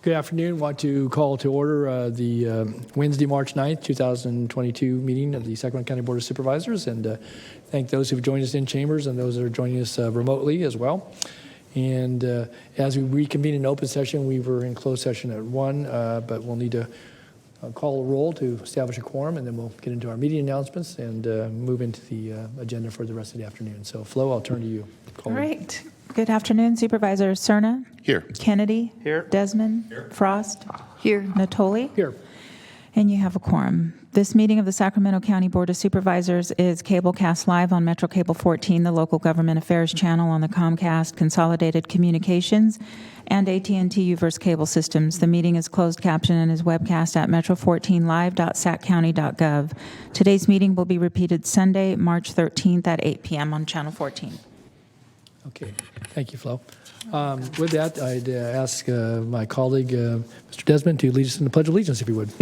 Good afternoon. Want to call to order the Wednesday, March 9th, 2022 meeting of the Sacramento County Board of Supervisors, and thank those who've joined us in chambers and those that are joining us remotely as well. And as we reconvene in open session, we were in closed session at 1, but we'll need to call a roll to establish a quorum, and then we'll get into our meeting announcements and move into the agenda for the rest of the afternoon. So, Flo, I'll turn to you. All right. Good afternoon, Supervisors Cerna. Here. Kennedy. Here. Desmond. Here. Frost. Here. Natoli. Here. And you have a quorum. This meeting of the Sacramento County Board of Supervisors is cablecast live on Metro Cable 14, the local government affairs channel on the Comcast Consolidated Communications and AT&T Uverse cable systems. The meeting is closed caption and is webcast at metro14live.saccounty.gov. Today's meeting will be repeated Sunday, March 13th at 8 p.m. on Channel 14. Okay. Thank you, Flo. With that, I'd ask my colleague, Mr. Desmond, to lead us in the Pledge of Allegiance, if you would. To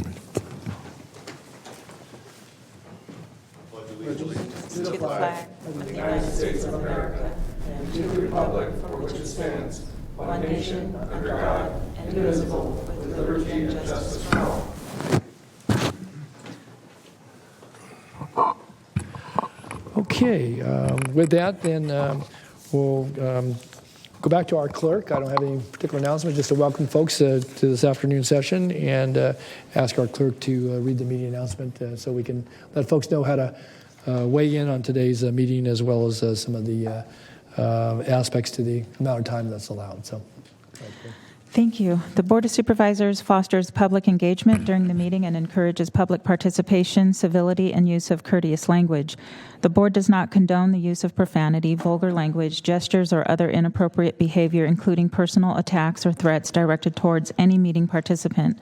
the flag of the United States of America and to the republic for which it stands, one nation, under God, indivisible, with liberty and justice for all. Okay. With that, then we'll go back to our clerk. I don't have any particular announcement, just to welcome folks to this afternoon session and ask our clerk to read the meeting announcement so we can let folks know how to weigh in on today's meeting, as well as some of the aspects to the amount of time that's allowed. So, Thank you. The Board of Supervisors fosters public engagement during the meeting and encourages public participation, civility, and use of courteous language. The Board does not condone the use of profanity, vulgar language, gestures, or other inappropriate behavior, including personal attacks or threats directed towards any meeting participant.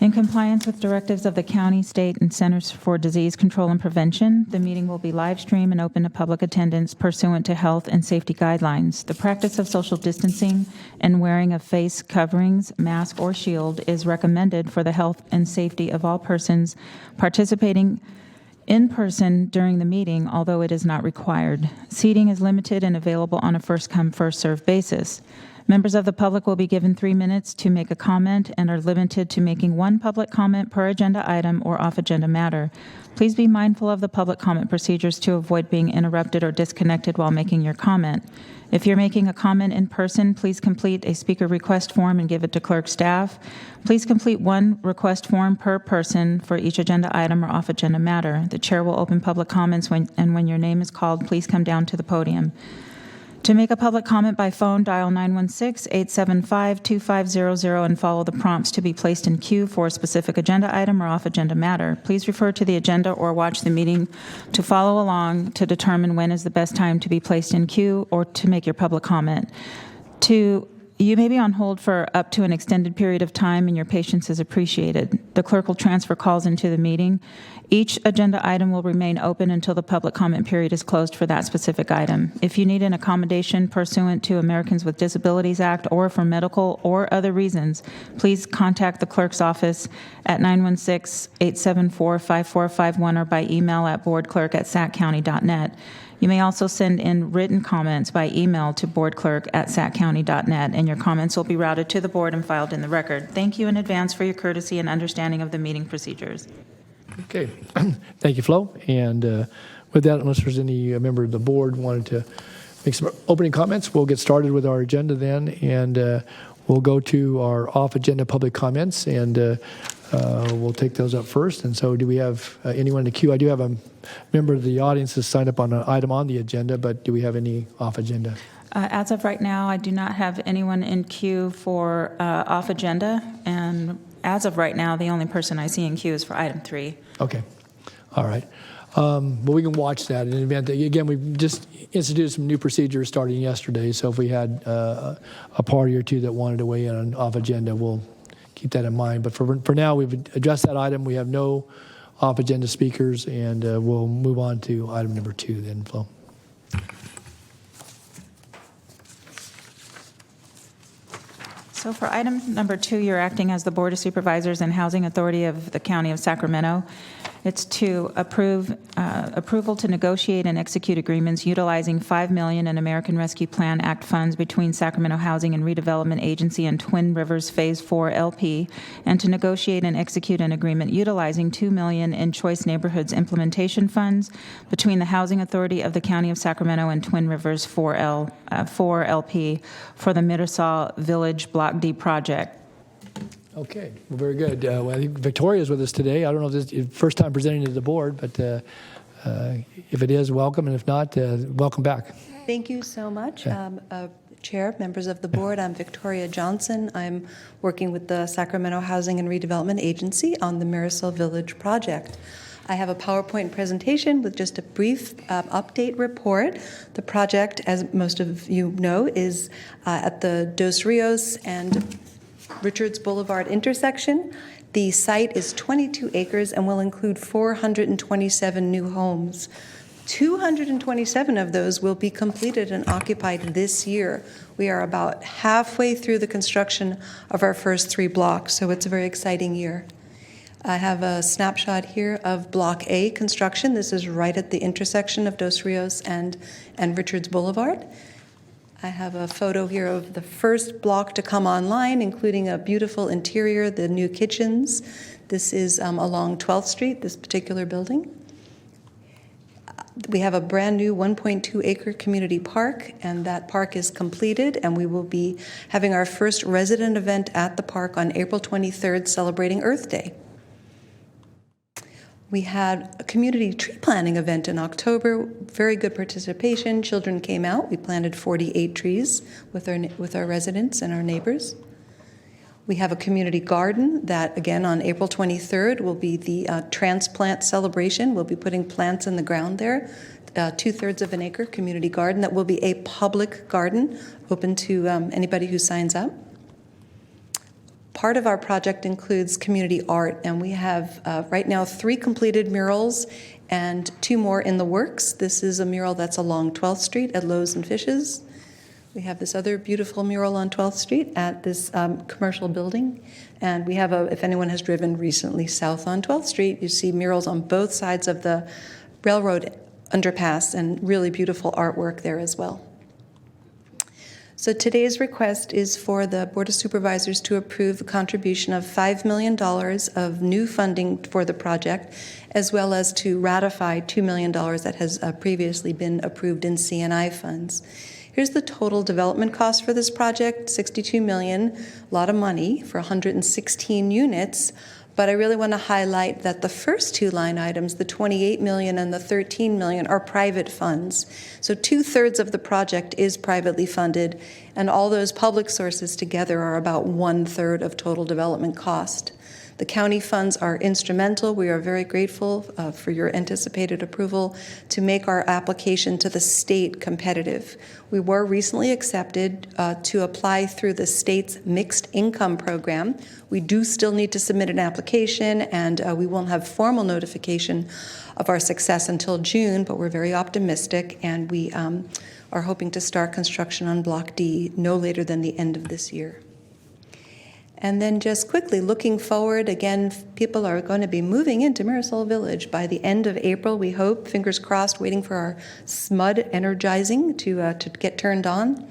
In compliance with directives of the county, state, and Centers for Disease Control and Prevention, the meeting will be live streamed and open to public attendance pursuant to health and safety guidelines. The practice of social distancing and wearing of face coverings, mask, or shield is recommended for the health and safety of all persons participating in person during the meeting, although it is not required. Seating is limited and available on a first-come, first-served basis. Members of the public will be given 3 minutes to make a comment and are limited to making one public comment per agenda item or off-agenda matter. Please be mindful of the public comment procedures to avoid being interrupted or disconnected while making your comment. If you're making a comment in person, please complete a speaker request form and give it to clerk staff. Please complete one request form per person for each agenda item or off-agenda matter. The chair will open public comments when your name is called, please come down to the podium. To make a public comment by phone, dial 916-875-2500 and follow the prompts to be placed in queue for a specific agenda item or off-agenda matter. Please refer to the agenda or watch the meeting to follow along to determine when is the best time to be placed in queue or to make your public comment. You may be on hold for up to an extended period of time, and your patience is appreciated. The clerk will transfer calls into the meeting. Each agenda item will remain open until the public comment period is closed for that specific item. If you need an accommodation pursuant to Americans with Disabilities Act or for medical or other reasons, please contact the clerk's office at 916-874-5451 or by email at boardclerk@saccounty.net. You may also send in written comments by email to boardclerk@saccounty.net, and your comments will be routed to the board and filed in the record. Thank you in advance for your courtesy and understanding of the meeting procedures. okay. Thank you, Flo. And with that, unless there's any member of the board wanted to make some opening comments, we'll get started with our agenda then, and we'll go to our off-agenda public comments, and we'll take those up first. And so do we have anyone in the queue? I do have a member of the audience that's signed up on an item on the agenda, but do we have any off-agenda? As of right now, I do not have anyone in queue for off-agenda, and as of right now, the only person I see in queue is for item 3. Okay. All right. But we can watch that in advance. Again, we've just instituted some new procedures starting yesterday, so if we had a party or two that wanted to weigh in on off-agenda, we'll keep that in mind. But for now, we've addressed that item. We have no off-agenda speakers, and we'll move on to item number 2 then, Flo. So for item number 2, you're acting as the Board of Supervisors and Housing Authority of the County of Sacramento. It's to approval to negotiate and execute agreements utilizing $5 million in American Rescue Plan Act funds between Sacramento Housing and Redevelopment Agency and Twin Rivers Phase 4 LP, and to negotiate and execute an agreement utilizing $2 million in Choice Neighborhoods implementation funds between the Housing Authority of the County of Sacramento and Twin Rivers 4 LP for the Mirasol Village Block D project. Okay, well, very good. Well, I think Victoria is with us today. I don't know if this is the first time presenting to the board, but if it is, welcome, and if not, welcome back. Thank you so much, Chair, members of the board. I'm Victoria Johnson. I'm working with the Sacramento Housing and Redevelopment Agency on the Mirasol Village project. I have a PowerPoint presentation with just a brief update report. The project, as most of you know, is at the Dos Rios and Richards Boulevard intersection. The site is 22 acres and will include 427 new homes. 227 of those will be completed and occupied this year. We are about halfway through the construction of our first 3 blocks, so it's a very exciting year. I have a snapshot here of Block A construction. This is right at the intersection of Dos Rios and Richards Boulevard. I have a photo here of the first block to come online, including a beautiful interior, the new kitchens. This is along 12th Street, this particular building. We have a brand new 1.2 acre community park, and that park is completed, and we will be having our first resident event at the park on April 23rd, celebrating Earth Day. We had a community tree planting event in October, very good participation. Children came out. We planted 48 trees with our residents and our neighbors. We have a community garden that, again, on April 23rd will be the transplant celebration. We'll be putting plants in the ground there, 2/3 of an acre community garden that will be a public garden open to anybody who signs up. Part of our project includes community art, and we have right now 3 completed murals and 2 more in the works. This is a mural that's along 12th Street at Loaves and Fishes. We have this other beautiful mural on 12th Street at this commercial building. And we have if anyone has driven recently south on 12th Street, you see murals on both sides of the railroad underpass and really beautiful artwork there as well. So today's request is for the Board of Supervisors to approve a contribution of $5 million of new funding for the project, as well as to ratify $2 million that has previously been approved in C&I funds. Here's the total development cost for this project, $62 million, a lot of money for 116 units. But I really want to highlight that the first 2 line items, the $28 million and the $13 million, are private funds. So 2/3 of the project is privately funded, and all those public sources together are about 1/3 of total development cost. The county funds are instrumental. We are very grateful for your anticipated approval to make our application to the state competitive. We were recently accepted to apply through the state's mixed income program. We do still need to submit an application, and we won't have formal notification of our success until June, but we're very optimistic, and we are hoping to start construction on Block D no later than the end of this year. And then just quickly, looking forward, again, people are going to be moving into Mirasol Village by the end of April, we hope, fingers crossed, waiting for our SMUD energizing to get turned on.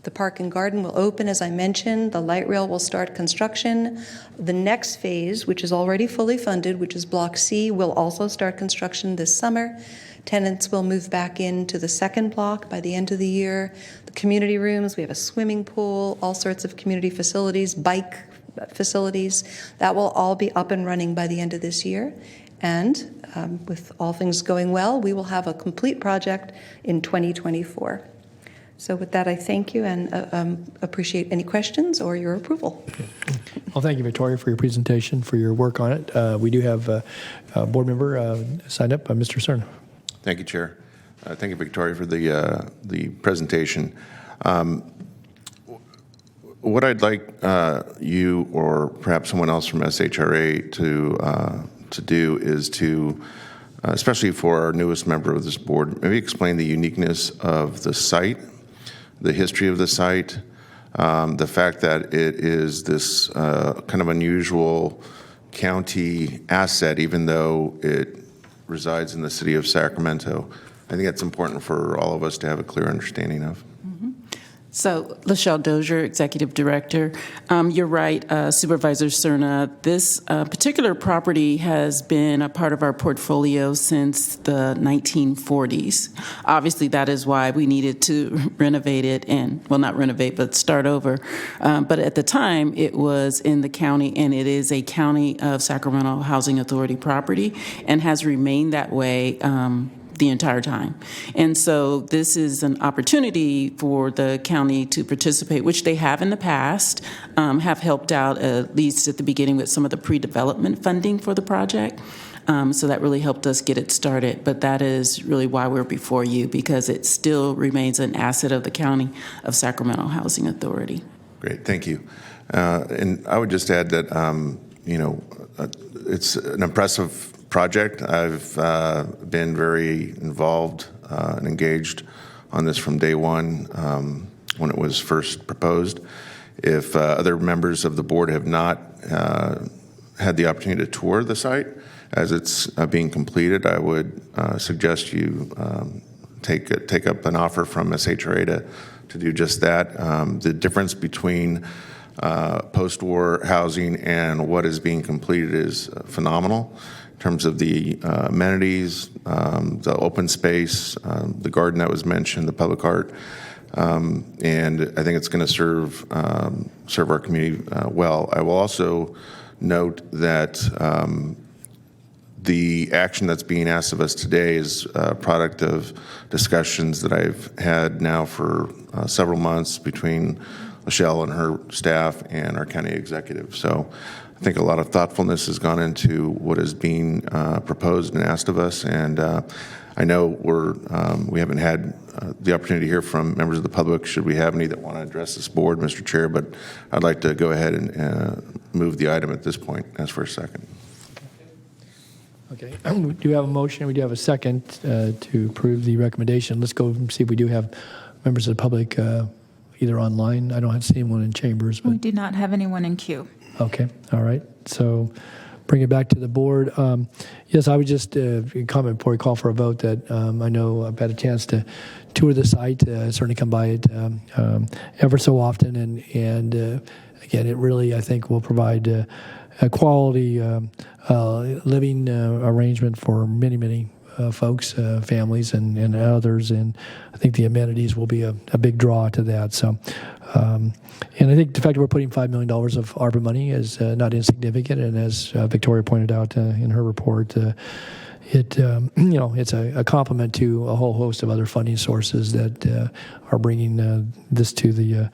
The park and garden will open, as I mentioned. The light rail will start construction. The next phase, which is already fully funded, which is Block C, will also start construction this summer. Tenants will move back into the second block by the end of the year. The community rooms, we have a swimming pool, all sorts of community facilities, bike facilities. That will all be up and running by the end of this year. And with all things going well, we will have a complete project in 2024. So with that, I thank you and appreciate any questions or your approval. Well, thank you, Victoria, for your presentation, for your work on it. We do have a board member signed up, Mr. Cern. Thank you, Chair. Thank you, Victoria, for the presentation. What I'd like you or perhaps someone else from SHRA to do is to, especially for our newest member of this board, maybe explain the uniqueness of the site, the history of the site, the fact that it is this kind of unusual county asset, even though it resides in the city of Sacramento. I think that's important for all of us to have a clear understanding of. So, Lachelle Dozier, Executive Director. You're right, Supervisor Cerna. This particular property has been a part of our portfolio since the 1940s. Obviously, that is why we needed to renovate it and, well, not renovate, but start over. But at the time, it was in the county, and it is a County of Sacramento Housing Authority property and has remained that way the entire time. And so this is an opportunity for the county to participate, which they have in the past, have helped out at least at the beginning with some of the pre-development funding for the project. So that really helped us get it started. But that is really why we're before you, because it still remains an asset of the County of Sacramento Housing Authority. Great, thank you. And I would just add that, it's an impressive project. I've been very involved and engaged on this from day one when it was first proposed. If other members of the board have not had the opportunity to tour the site as it's being completed, I would suggest you take up an offer from SHRA to do just that. The difference between post-war housing and what is being completed is phenomenal. In terms of the amenities, the open space, the garden that was mentioned, the public art, and I think it's going to serve our community well. I will also note that the action that's being asked of us today is a product of discussions that I've had now for several months between Lachelle and her staff and our county executive. So I think a lot of thoughtfulness has gone into what is being proposed and asked of us, and I know we haven't had the opportunity to hear from members of the public, should we have any that want to address this board, Mr. Chair, but I'd like to go ahead and move the item at this point. Ask for a second. Okay, we do have a motion, we do have a second to approve the recommendation. Let's go and see if we do have members of the public either online. I don't see anyone in chambers. But We do not have anyone in queue. okay, all right. So bring it back to the board. Yes, I would just comment before we call for a vote that I know I've had a chance to tour the site, certainly come by it ever so often. And again, it really, I think, will provide a quality living arrangement for many, many folks, families, and others. And I think the amenities will be a big draw to that. So, and I think the fact that we're putting $5 million of ARPA money is not insignificant. And as Victoria pointed out in her report, it's a complement to a whole host of other funding sources that are bringing this to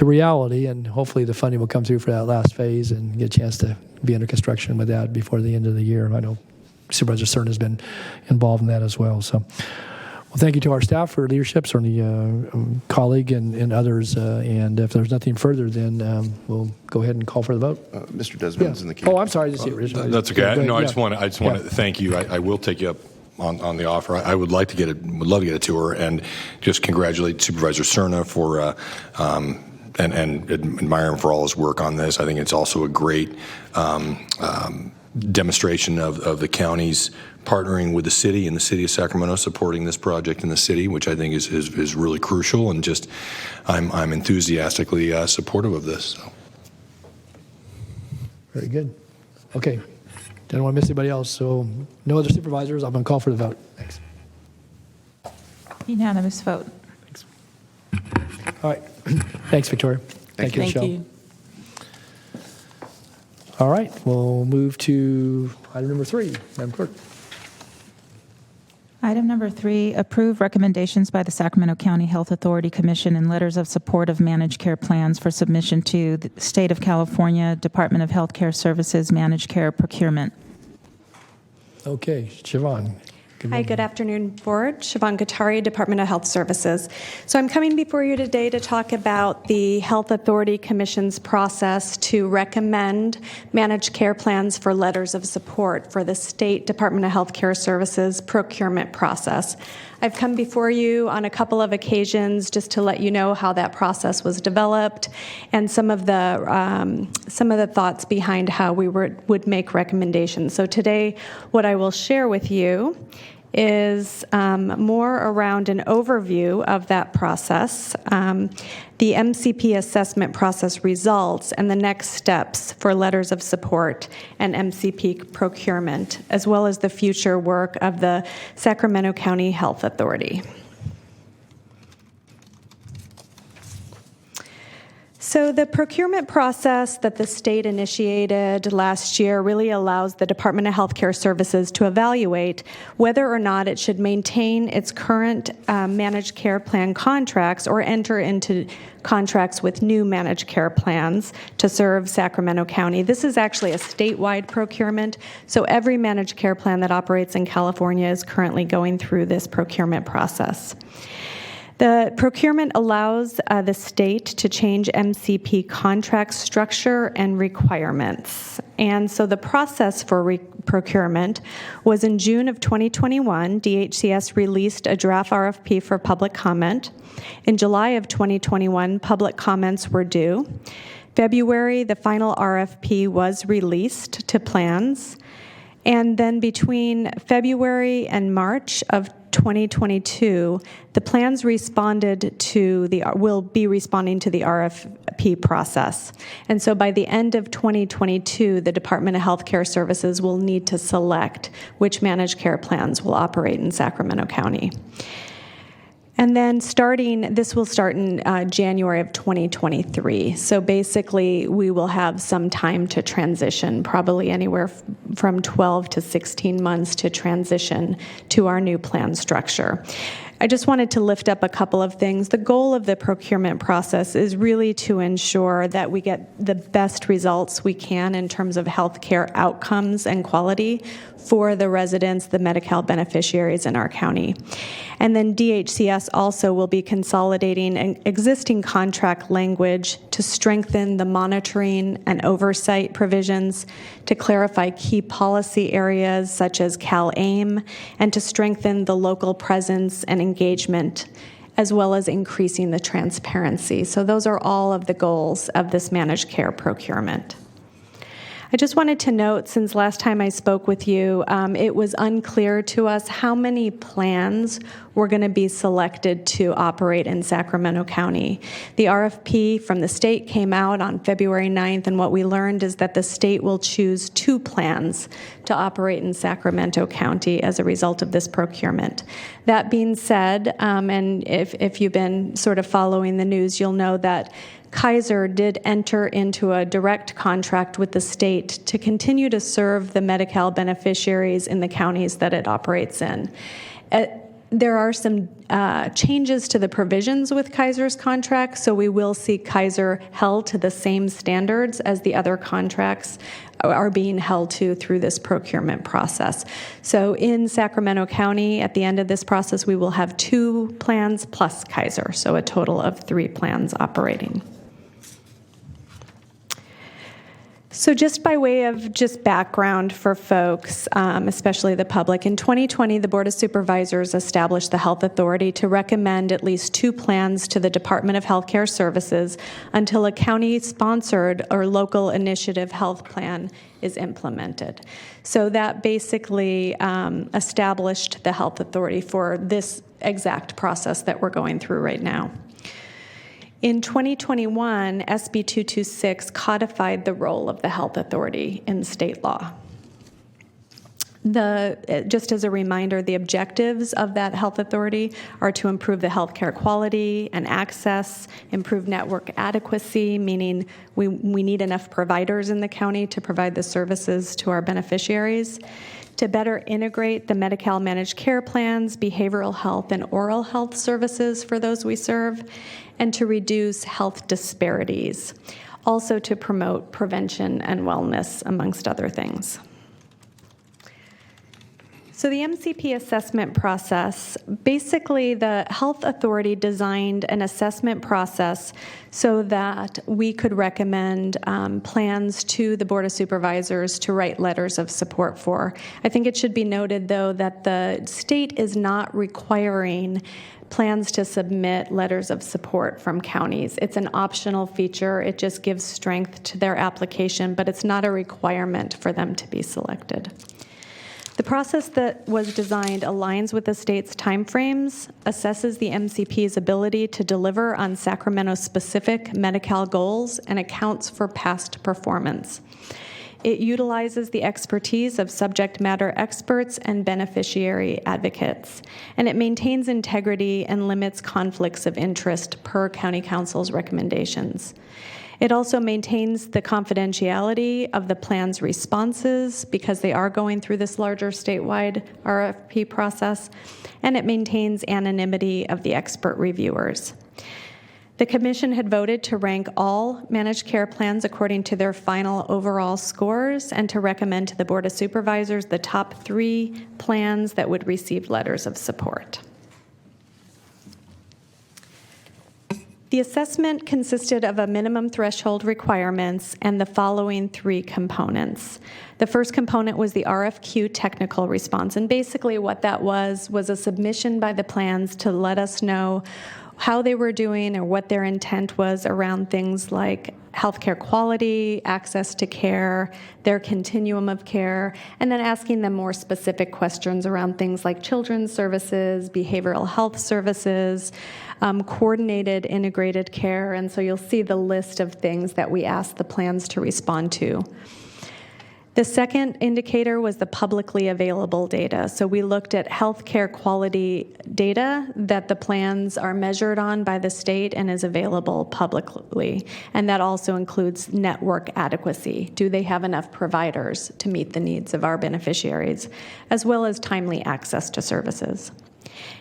reality. And hopefully the funding will come through for that last phase and get a chance to be under construction with that before the end of the year. I know Supervisor Cern has been involved in that as well. So, well, thank you to our staff for leadership, certainly colleague and others. And if there's nothing further, then we'll go ahead and call for the vote. Mr. Desmond's in the queue. Oh, I'm sorry to see you. That's okay. No, I just want to thank you. I will take you up on the offer. I would love to get a tour and just congratulate Supervisor Cerna for and admire him for all his work on this. I think it's also a great demonstration of the county's partnering with the city and the city of Sacramento supporting this project in the city, which I think is really crucial, and just I'm enthusiastically supportive of this. So. Very good. Okay. Don't want to miss anybody else. So no other supervisors. I'm going to call for the vote. Thanks. Unanimous vote. Thanks. All right. Thanks, Victoria. Thank you, Michelle. Thank you. All right. We'll move to item number 3. Madam Clerk. Item number 3, approve recommendations by the Sacramento County Health Authority Commission and letters of support of managed care plans for submission to the State of California Department of Health Care Services Managed Care Procurement. Okay. Siobhan. Hi, good afternoon, Board. Siobhan Guattari, Department of Health Services. So I'm coming before you today to talk about the Health Authority Commission's process to recommend managed care plans for letters of support for the State Department of Health Care Services procurement process. I've come before you on a couple of occasions just to let you know how that process was developed and some of the thoughts behind how we would make recommendations. So today, what I will share with you is more around an overview of that process, the MCP assessment process results, and the next steps for letters of support and MCP procurement, as well as the future work of the Sacramento County Health Authority. So the procurement process that the state initiated last year really allows the Department of Health Care Services to evaluate whether or not it should maintain its current managed care plan contracts or enter into contracts with new managed care plans to serve Sacramento County. This is actually a statewide procurement, so every managed care plan that operates in California is currently going through this procurement process. The procurement allows the state to change MCP contract structure and requirements. And so the process for procurement was in June of 2021, DHCS released a draft RFP for public comment. In July of 2021, public comments were due. February, the final RFP was released to plans. And then between February and March of 2022, the plans will be responding to the RFP process. And so by the end of 2022, the Department of Health Care Services will need to select which managed care plans will operate in Sacramento County. And then this will start in January of 2023. So basically, we will have some time to transition, probably anywhere from 12 to 16 months to transition to our new plan structure. I just wanted to lift up a couple of things. The goal of the procurement process is really to ensure that we get the best results we can in terms of healthcare outcomes and quality for the residents, the Medi-Cal beneficiaries in our county. And then DHCS also will be consolidating an existing contract language to strengthen the monitoring and oversight provisions, to clarify key policy areas such as CalAIM, and to strengthen the local presence and engagement, as well as increasing the transparency. So those are all of the goals of this managed care procurement. I just wanted to note, since last time I spoke with you, it was unclear to us how many plans were going to be selected to operate in Sacramento County. The RFP from the state came out on February 9th, and what we learned is that the state will choose 2 plans to operate in Sacramento County as a result of this procurement. That being said, and if you've been sort of following the news, you'll know that Kaiser did enter into a direct contract with the state to continue to serve the Medi-Cal beneficiaries in the counties that it operates in. There are some changes to the provisions with Kaiser's contract, so we will see Kaiser held to the same standards as the other contracts are being held to through this procurement process. So in Sacramento County, at the end of this process, we will have 2 plans plus Kaiser, so a total of 3 plans operating. So just by way of just background for folks, especially the public, in 2020, the Board of Supervisors established the Health Authority to recommend at least 2 plans to the Department of Health Care Services until a county-sponsored or local initiative health plan is implemented. So that basically established the Health Authority for this exact process that we're going through right now. In 2021, SB 226 codified the role of the Health Authority in state law. Just as a reminder, the objectives of that Health Authority are to improve the healthcare quality and access, improve network adequacy, meaning we need enough providers in the county to provide the services to our beneficiaries, to better integrate the Medi-Cal managed care plans, behavioral health, and oral health services for those we serve, and to reduce health disparities, also to promote prevention and wellness, amongst other things. So the MCP assessment process, basically the health authority designed an assessment process so that we could recommend plans to the Board of Supervisors to write letters of support for. I think it should be noted, though, that the state is not requiring plans to submit letters of support from counties. It's an optional feature. It just gives strength to their application, but it's not a requirement for them to be selected. The process that was designed aligns with the state's timeframes, assesses the MCP's ability to deliver on Sacramento-specific Medi-Cal goals, and accounts for past performance. It utilizes the expertise of subject matter experts and beneficiary advocates, and it maintains integrity and limits conflicts of interest per County Council's recommendations. It also maintains the confidentiality of the plan's responses because they are going through this larger statewide RFP process, and it maintains anonymity of the expert reviewers. The Commission had voted to rank all managed care plans according to their final overall scores and to recommend to the Board of Supervisors the top 3 plans that would receive letters of support. The assessment consisted of a minimum threshold requirements and the following 3 components. The first component was the Rfq Technical Response, and basically what that was a submission by the plans to let us know how they were doing or what their intent was around things like healthcare quality, access to care, their continuum of care, and then asking them more specific questions around things like children's services, behavioral health services, coordinated integrated care, and so you'll see the list of things that we asked the plans to respond to. The second indicator was the publicly available data. So we looked at healthcare quality data that the plans are measured on by the state and is available publicly. And that also includes network adequacy. Do they have enough providers to meet the needs of our beneficiaries, as well as timely access to services?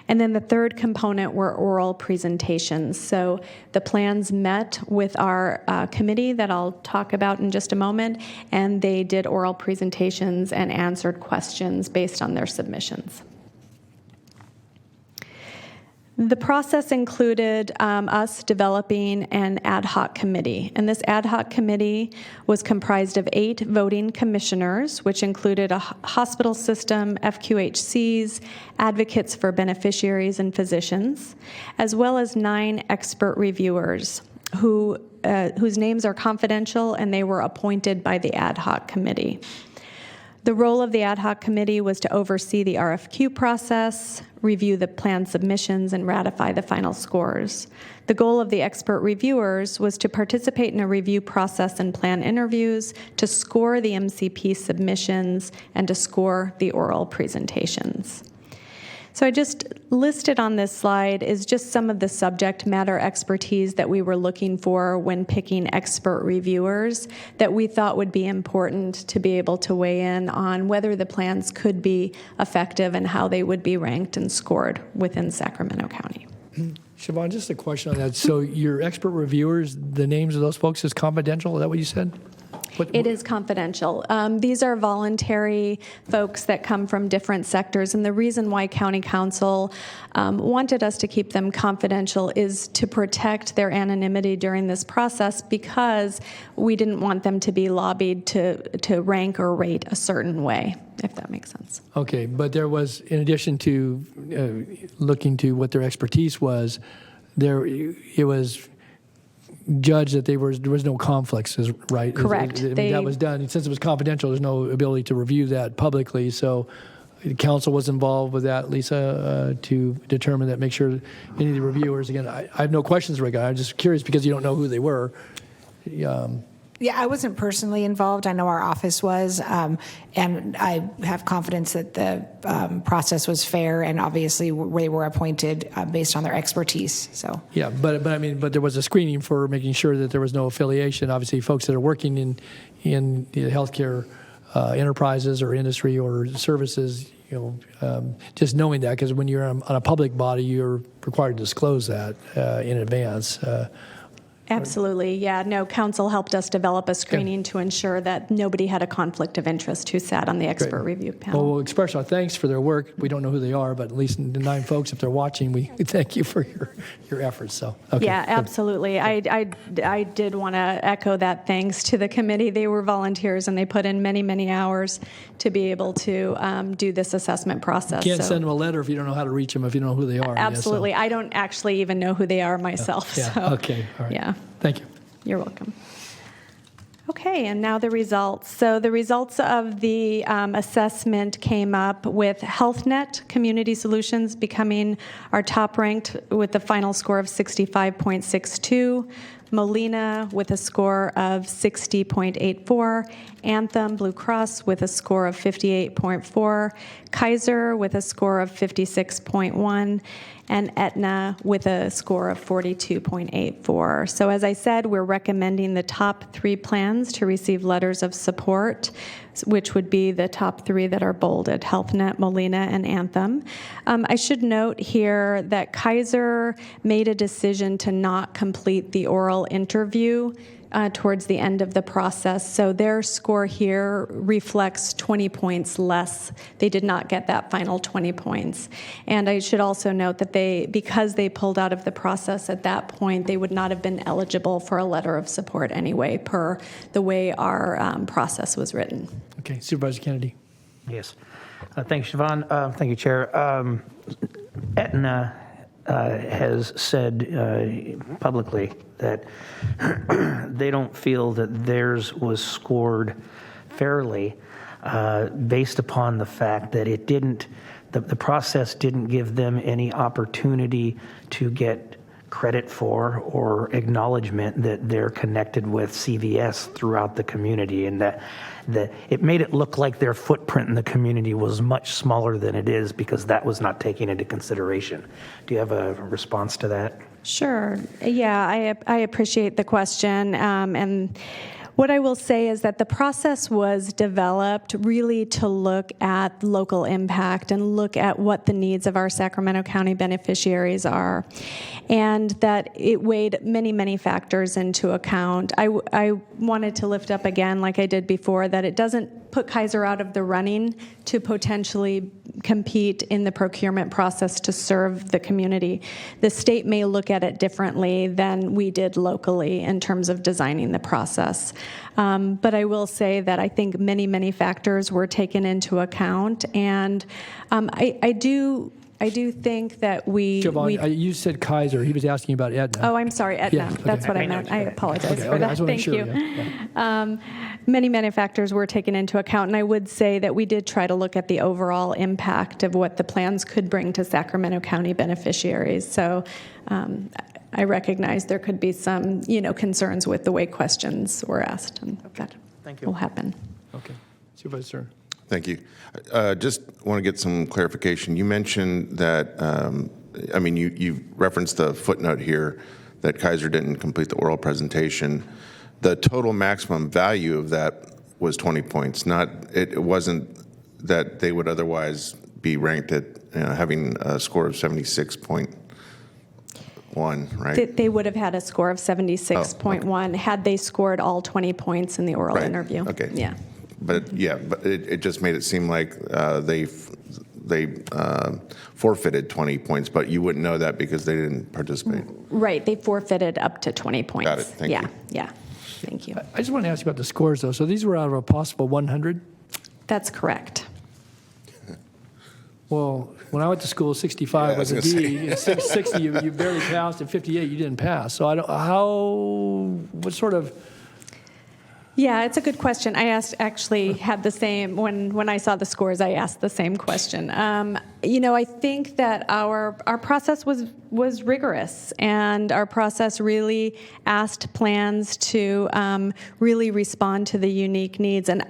And then the third component were oral presentations. So the plans met with our committee that I'll talk about in just a moment, and they did oral presentations and answered questions based on their submissions. The process included us developing an ad hoc committee, and this ad hoc committee was comprised of 8 voting commissioners, which included a hospital system, FQHCs, advocates for beneficiaries and physicians, as well as 9 expert reviewers whose names are confidential, and they were appointed by the ad hoc committee. The role of the ad hoc committee was to oversee the RFQ process, review the plan submissions, and ratify the final scores. The goal of the expert reviewers was to participate in a review process and plan interviews, to score the MCP submissions, and to score the oral presentations. So I just listed on this slide is just some of the subject matter expertise that we were looking for when picking expert reviewers that we thought would be important to be able to weigh in on whether the plans could be effective and how they would be ranked and scored within Sacramento County. Siobhan, just a question on that. So your expert reviewers, the names of those folks is confidential? Is that what you said? It is confidential. These are voluntary folks that come from different sectors, and the reason why County Council wanted us to keep them confidential is to protect their anonymity during this process because we didn't want them to be lobbied to rank or rate a certain way, if that makes sense. Okay, but there was, in addition to looking to what their expertise was, it was judged that there was no conflicts, right? Correct. That was done. Since it was confidential, there's no ability to review that publicly. So the council was involved with that, Lisa, to determine that, make sure any of the reviewers, again, I have no questions, Rick. I'm just curious because you don't know who they were. Yeah, I wasn't personally involved. I know our office was, and I have confidence that the process was fair, and obviously they were appointed based on their expertise. So yeah, but there was a screening for making sure that there was no affiliation. Obviously, folks that are working in the healthcare enterprises or industry or services, just knowing that, because when you're on a public body, you're required to disclose that in advance. Absolutely, yeah. No, council helped us develop a screening to ensure that nobody had a conflict of interest who sat on the expert review panel. Well, we'll express our thanks for their work. We don't know who they are, but at least the 9 folks, if they're watching, we thank you for your efforts. So, okay, yeah, good. absolutely. I did want to echo that thanks to the committee. They were volunteers, and they put in many, many hours to be able to do this assessment process. You can't send them a letter if you don't know how to reach them, if you don't know who they are. Absolutely. I don't actually even know who they are myself. Yeah. So, Okay. All right. Yeah. Thank you. You're welcome. Okay, and now the results. So the results of the assessment came up with HealthNet Community Solutions becoming our top ranked with the final score of 65.62, Molina with a score of 60.84, Anthem Blue Cross with a score of 58.4, Kaiser with a score of 56.1, and Aetna with a score of 42.84. So as I said, we're recommending the top 3 plans to receive letters of support, which would be the top 3 that are bolded: HealthNet, Molina, and Anthem. I should note here that Kaiser made a decision to not complete the oral interview towards the end of the process. So their score here reflects 20 points less. They did not get that final 20 points. And I should also note that because they pulled out of the process at that point, they would not have been eligible for a letter of support anyway, per the way our process was written. Okay, Supervisor Kennedy. Yes. Thanks, Siobhan. Thank you, Chair. Aetna has said publicly that they don't feel that theirs was scored fairly based upon the fact that it didn't, the process didn't give them any opportunity to get credit for or acknowledgement that they're connected with CVS throughout the community, and that it made it look like their footprint in the community was much smaller than it is because that was not taken into consideration. Do you have a response to that? Sure. Yeah, I appreciate the question. And what I will say is that the process was developed really to look at local impact and look at what the needs of our Sacramento County beneficiaries are, and that it weighed many, many factors into account. I wanted to lift up again, like I did before, that it doesn't put Kaiser out of the running to potentially compete in the procurement process to serve the community. The state may look at it differently than we did locally in terms of designing the process. But I will say that I think many, many factors were taken into account, and I do think that Siobhan, you said Kaiser. He was asking about Aetna. Oh, I'm sorry, Aetna. Yeah, okay. That's what I meant. I apologize for I that. just wanna make Thank sure, you. yeah. Many, many factors were taken into account, and I would say that we did try to look at the overall impact of what the plans could bring to Sacramento County beneficiaries. So I recognize there could be some, concerns with the way questions were asked, and that will happen. Okay. Supervisor. Thank you. Just want to get some clarification. You mentioned that, you referenced the footnote here that Kaiser didn't complete the oral presentation. The total maximum value of that was 20 points. It wasn't that they would otherwise be ranked at having a score of 76.1, right? They would have had a score of 76.1 had they scored all 20 points in the oral interview. Okay. Yeah. But it just made it seem like they forfeited 20 points, but you wouldn't know that because they didn't participate. Right. They forfeited up to 20 points. Got it. Thank you. Yeah. Thank you. I just want to ask you about the scores, though. So these were out of a possible 100? That's correct. Well, when I went to school, 65 Yeah, was a D. At 60, you barely passed. At 58, you didn't pass. So what sort of... Yeah, it's a good question. I had the same, when I saw the scores, I asked the same question. I think that our process was rigorous, and our process really asked plans to really respond to the unique needs. And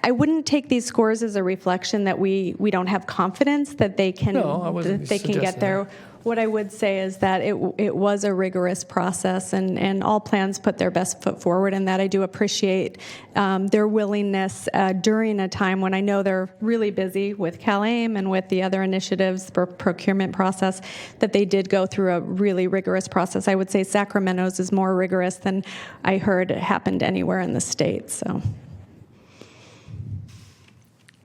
I wouldn't take these scores as a reflection that we don't have confidence that they can No, I wasn't get there. suggesting What I would say is that it was a rigorous process, and all plans put their best foot forward, and that I do appreciate their willingness during a time when I know they're really busy with CalAIM and with the other initiatives, the procurement process, that they did go through a really rigorous process. I would say Sacramento's is more rigorous than I heard it happened anywhere in the state. So.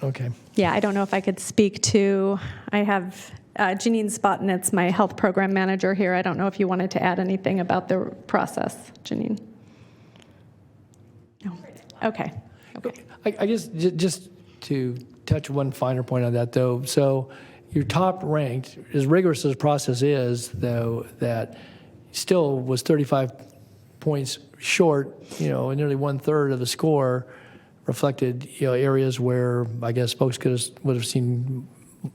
Okay. Yeah, I don't know if I could speak to, I have Janine Spotnitz, my health program manager here. I don't know if you wanted to add anything about the process, Janine. No. Okay. I guess just to touch one finer point on that, though. So your top ranked, as rigorous as the process is, though, that still was 35 points short, and nearly 1/3 of the score reflected areas where I guess folks would have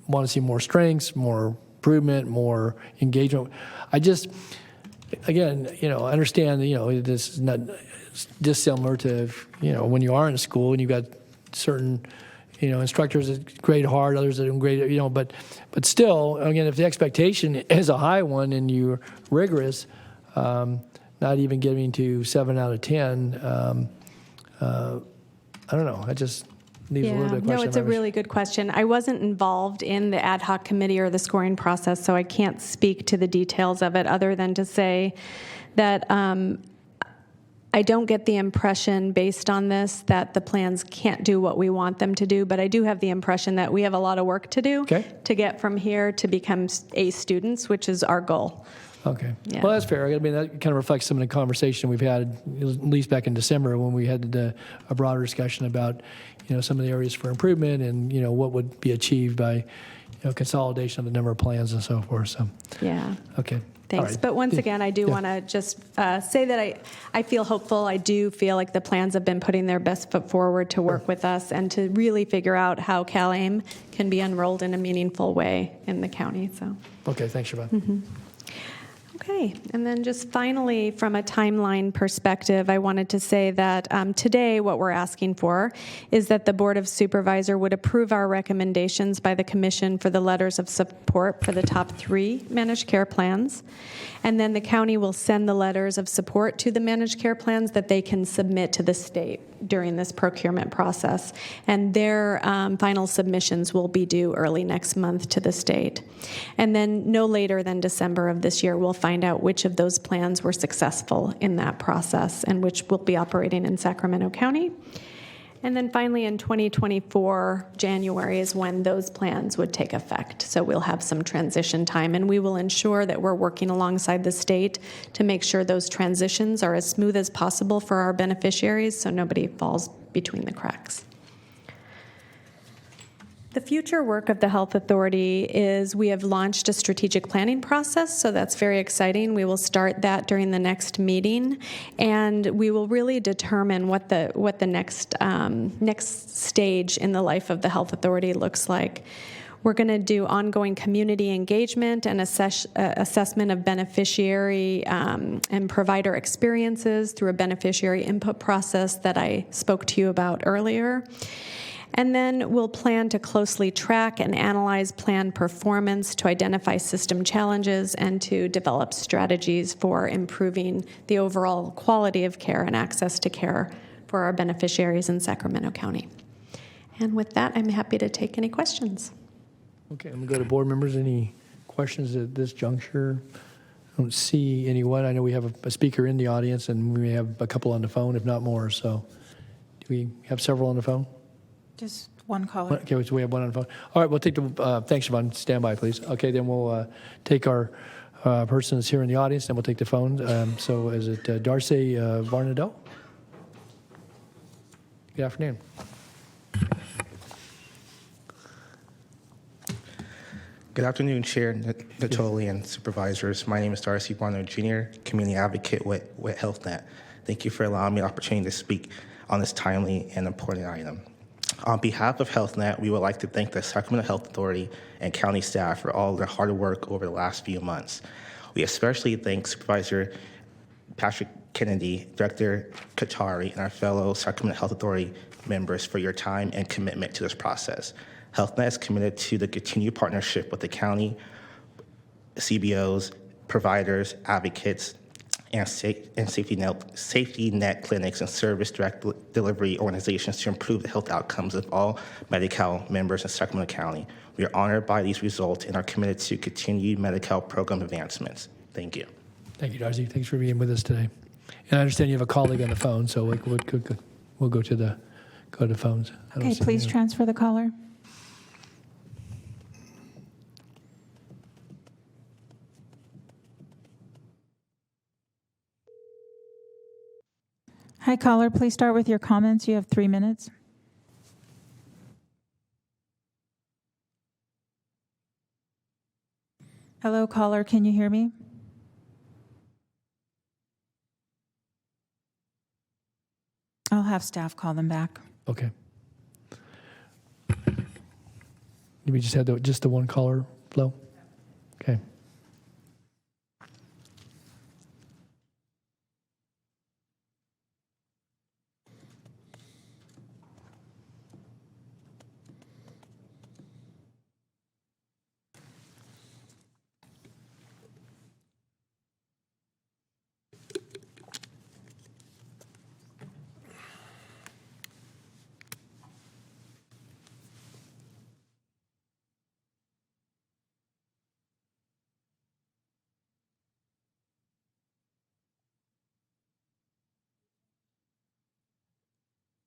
want to see more strengths, more improvement, more engagement. I just, again, I understand, this is not dissimilar to, when you are in school and you've got certain, instructors that grade hard, others that don't grade, but still, again, if the expectation is a high one and you're rigorous, not even getting to 7 out of 10, I don't know. I just leaves a little bit of question. No, it's a really good question. I wasn't involved in the ad hoc committee or the scoring process, so I can't speak to the details of it other than to say that I don't get the impression based on this that the plans can't do what we want them to do, but I do have the impression that we have a lot of work to do to get from here to become A students, which is our goal. Okay. Yeah. Well, that's fair. I mean, that kind of reflects some of the conversation we've had, at least back in December, when we had a broader discussion about, some of the areas for improvement and, what would be achieved by, consolidation of the number of plans and so forth. So, yeah. Okay. Thanks. All right. But once again, I do want to just say that I feel hopeful. I do feel like the plans have been putting their best foot forward to work with us and to really figure out how CalAIM can be enrolled in a meaningful way in the county. So. Okay. Thanks, Siobhan. Mm-hmm. Okay, and then just finally, from a timeline perspective, I wanted to say that today what we're asking for is that the Board of Supervisors would approve our recommendations by the Commission for the letters of support for the top 3 managed care plans. And then the county will send the letters of support to the managed care plans that they can submit to the state during this procurement process. And their final submissions will be due early next month to the state. And then no later than December of this year, we'll find out which of those plans were successful in that process and which will be operating in Sacramento County. And then finally in 2024, January is when those plans would take effect. So we'll have some transition time, and we will ensure that we're working alongside the state to make sure those transitions are as smooth as possible for our beneficiaries so nobody falls between the cracks. The future work of the Health Authority is we have launched a strategic planning process, so that's very exciting. We will start that during the next meeting, and we will really determine what the next stage in the life of the Health Authority looks like. We're going to do ongoing community engagement and assessment of beneficiary and provider experiences through a beneficiary input process that I spoke to you about earlier. And then we'll plan to closely track and analyze plan performance to identify system challenges and to develop strategies for improving the overall quality of care and access to care for our beneficiaries in Sacramento County. And with that, I'm happy to take any questions. Okay, I'm going to go to board members. Any questions at this juncture? I don't see anyone. I know we have a speaker in the audience, and we may have a couple on the phone, if not more. So do we have several on the phone? Just one caller. Okay, so we have one on the phone. All right, we'll take the, thanks, Siobhan. Stand by, please. Okay, then we'll take our person that's here in the audience, then we'll take the phone. So is it Darcy Varnadell? Good afternoon. Good afternoon, Chair Natoli and Supervisors. My name is Darcy Barno Jr., Community Advocate with HealthNet. Thank you for allowing me the opportunity to speak on this timely and important item. On behalf of HealthNet, we would like to thank the Sacramento Health Authority and county staff for all their hard work over the last few months. We especially thank Supervisor Patrick Kennedy, Director Katari, and our fellow Sacramento Health Authority members for your time and commitment to this process. HealthNet is committed to the continued partnership with the county CBOs, providers, advocates, and safety net clinics and service direct delivery organizations to improve the health outcomes of all Medi-Cal members in Sacramento County. We are honored by these results and are committed to continued Medi-Cal program advancements. Thank you. Thank you, Darcy. Thanks for being with us today. And I understand you have a colleague on the phone, so we'll go to the phones. Okay, please transfer the caller. Hi, caller. Please start with your comments. You have 3 minutes. Hello, caller. Can you hear me? I'll have staff call them back. Okay. We just had just the one caller flow? Okay.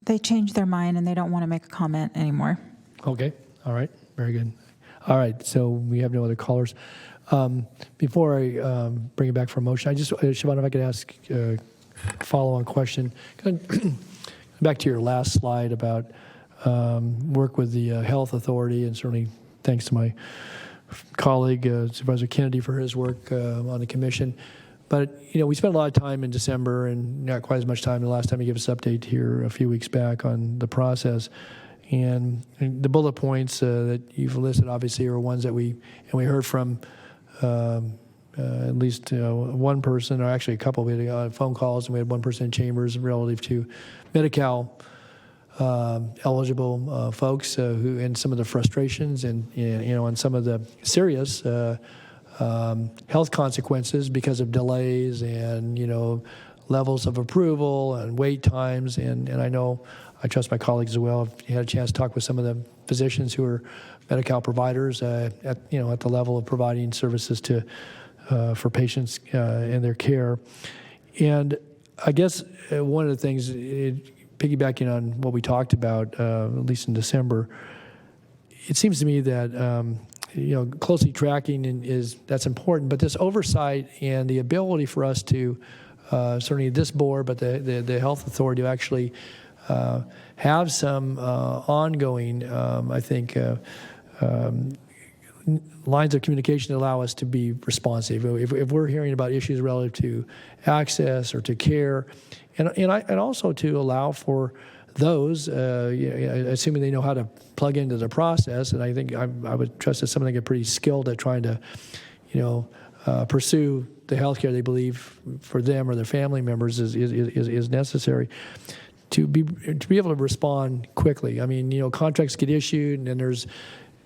They changed their mind and they don't want to make a comment anymore. Okay. All right. Very good. All right. So we have no other callers. Before I bring it back for a motion, I just, Siobhan, if I could ask a follow-on question. Back to your last slide about work with the health authority, and certainly thanks to my colleague, Supervisor Kennedy, for his work on the commission. But, we spent a lot of time in December and not quite as much time the last time you gave us an update here a few weeks back on the process. And the bullet points that you've listed, obviously, are ones that we heard from at least one person, or actually a couple. We had phone calls, and we had one person in chambers relative to Medi-Cal eligible folks who, and some of the frustrations and some of the serious health consequences because of delays and levels of approval and wait times. And I know I trust my colleagues as well. I've had a chance to talk with some of the physicians who are Medi-Cal providers at the level of providing services for patients in their care. And I guess one of the things, piggybacking on what we talked about, at least in December, it seems to me that closely tracking that's important, but this oversight and the ability for us to certainly this board, but the health authority to actually have some ongoing, I think, lines of communication that allow us to be responsive. If we're hearing about issues relative to access or to care, and also to allow for those, assuming they know how to plug into the process, and I think I would trust that some of them get pretty skilled at trying to, pursue the health care they believe for them or their family members is necessary. To be able to respond quickly. I mean, contracts get issued, and then there's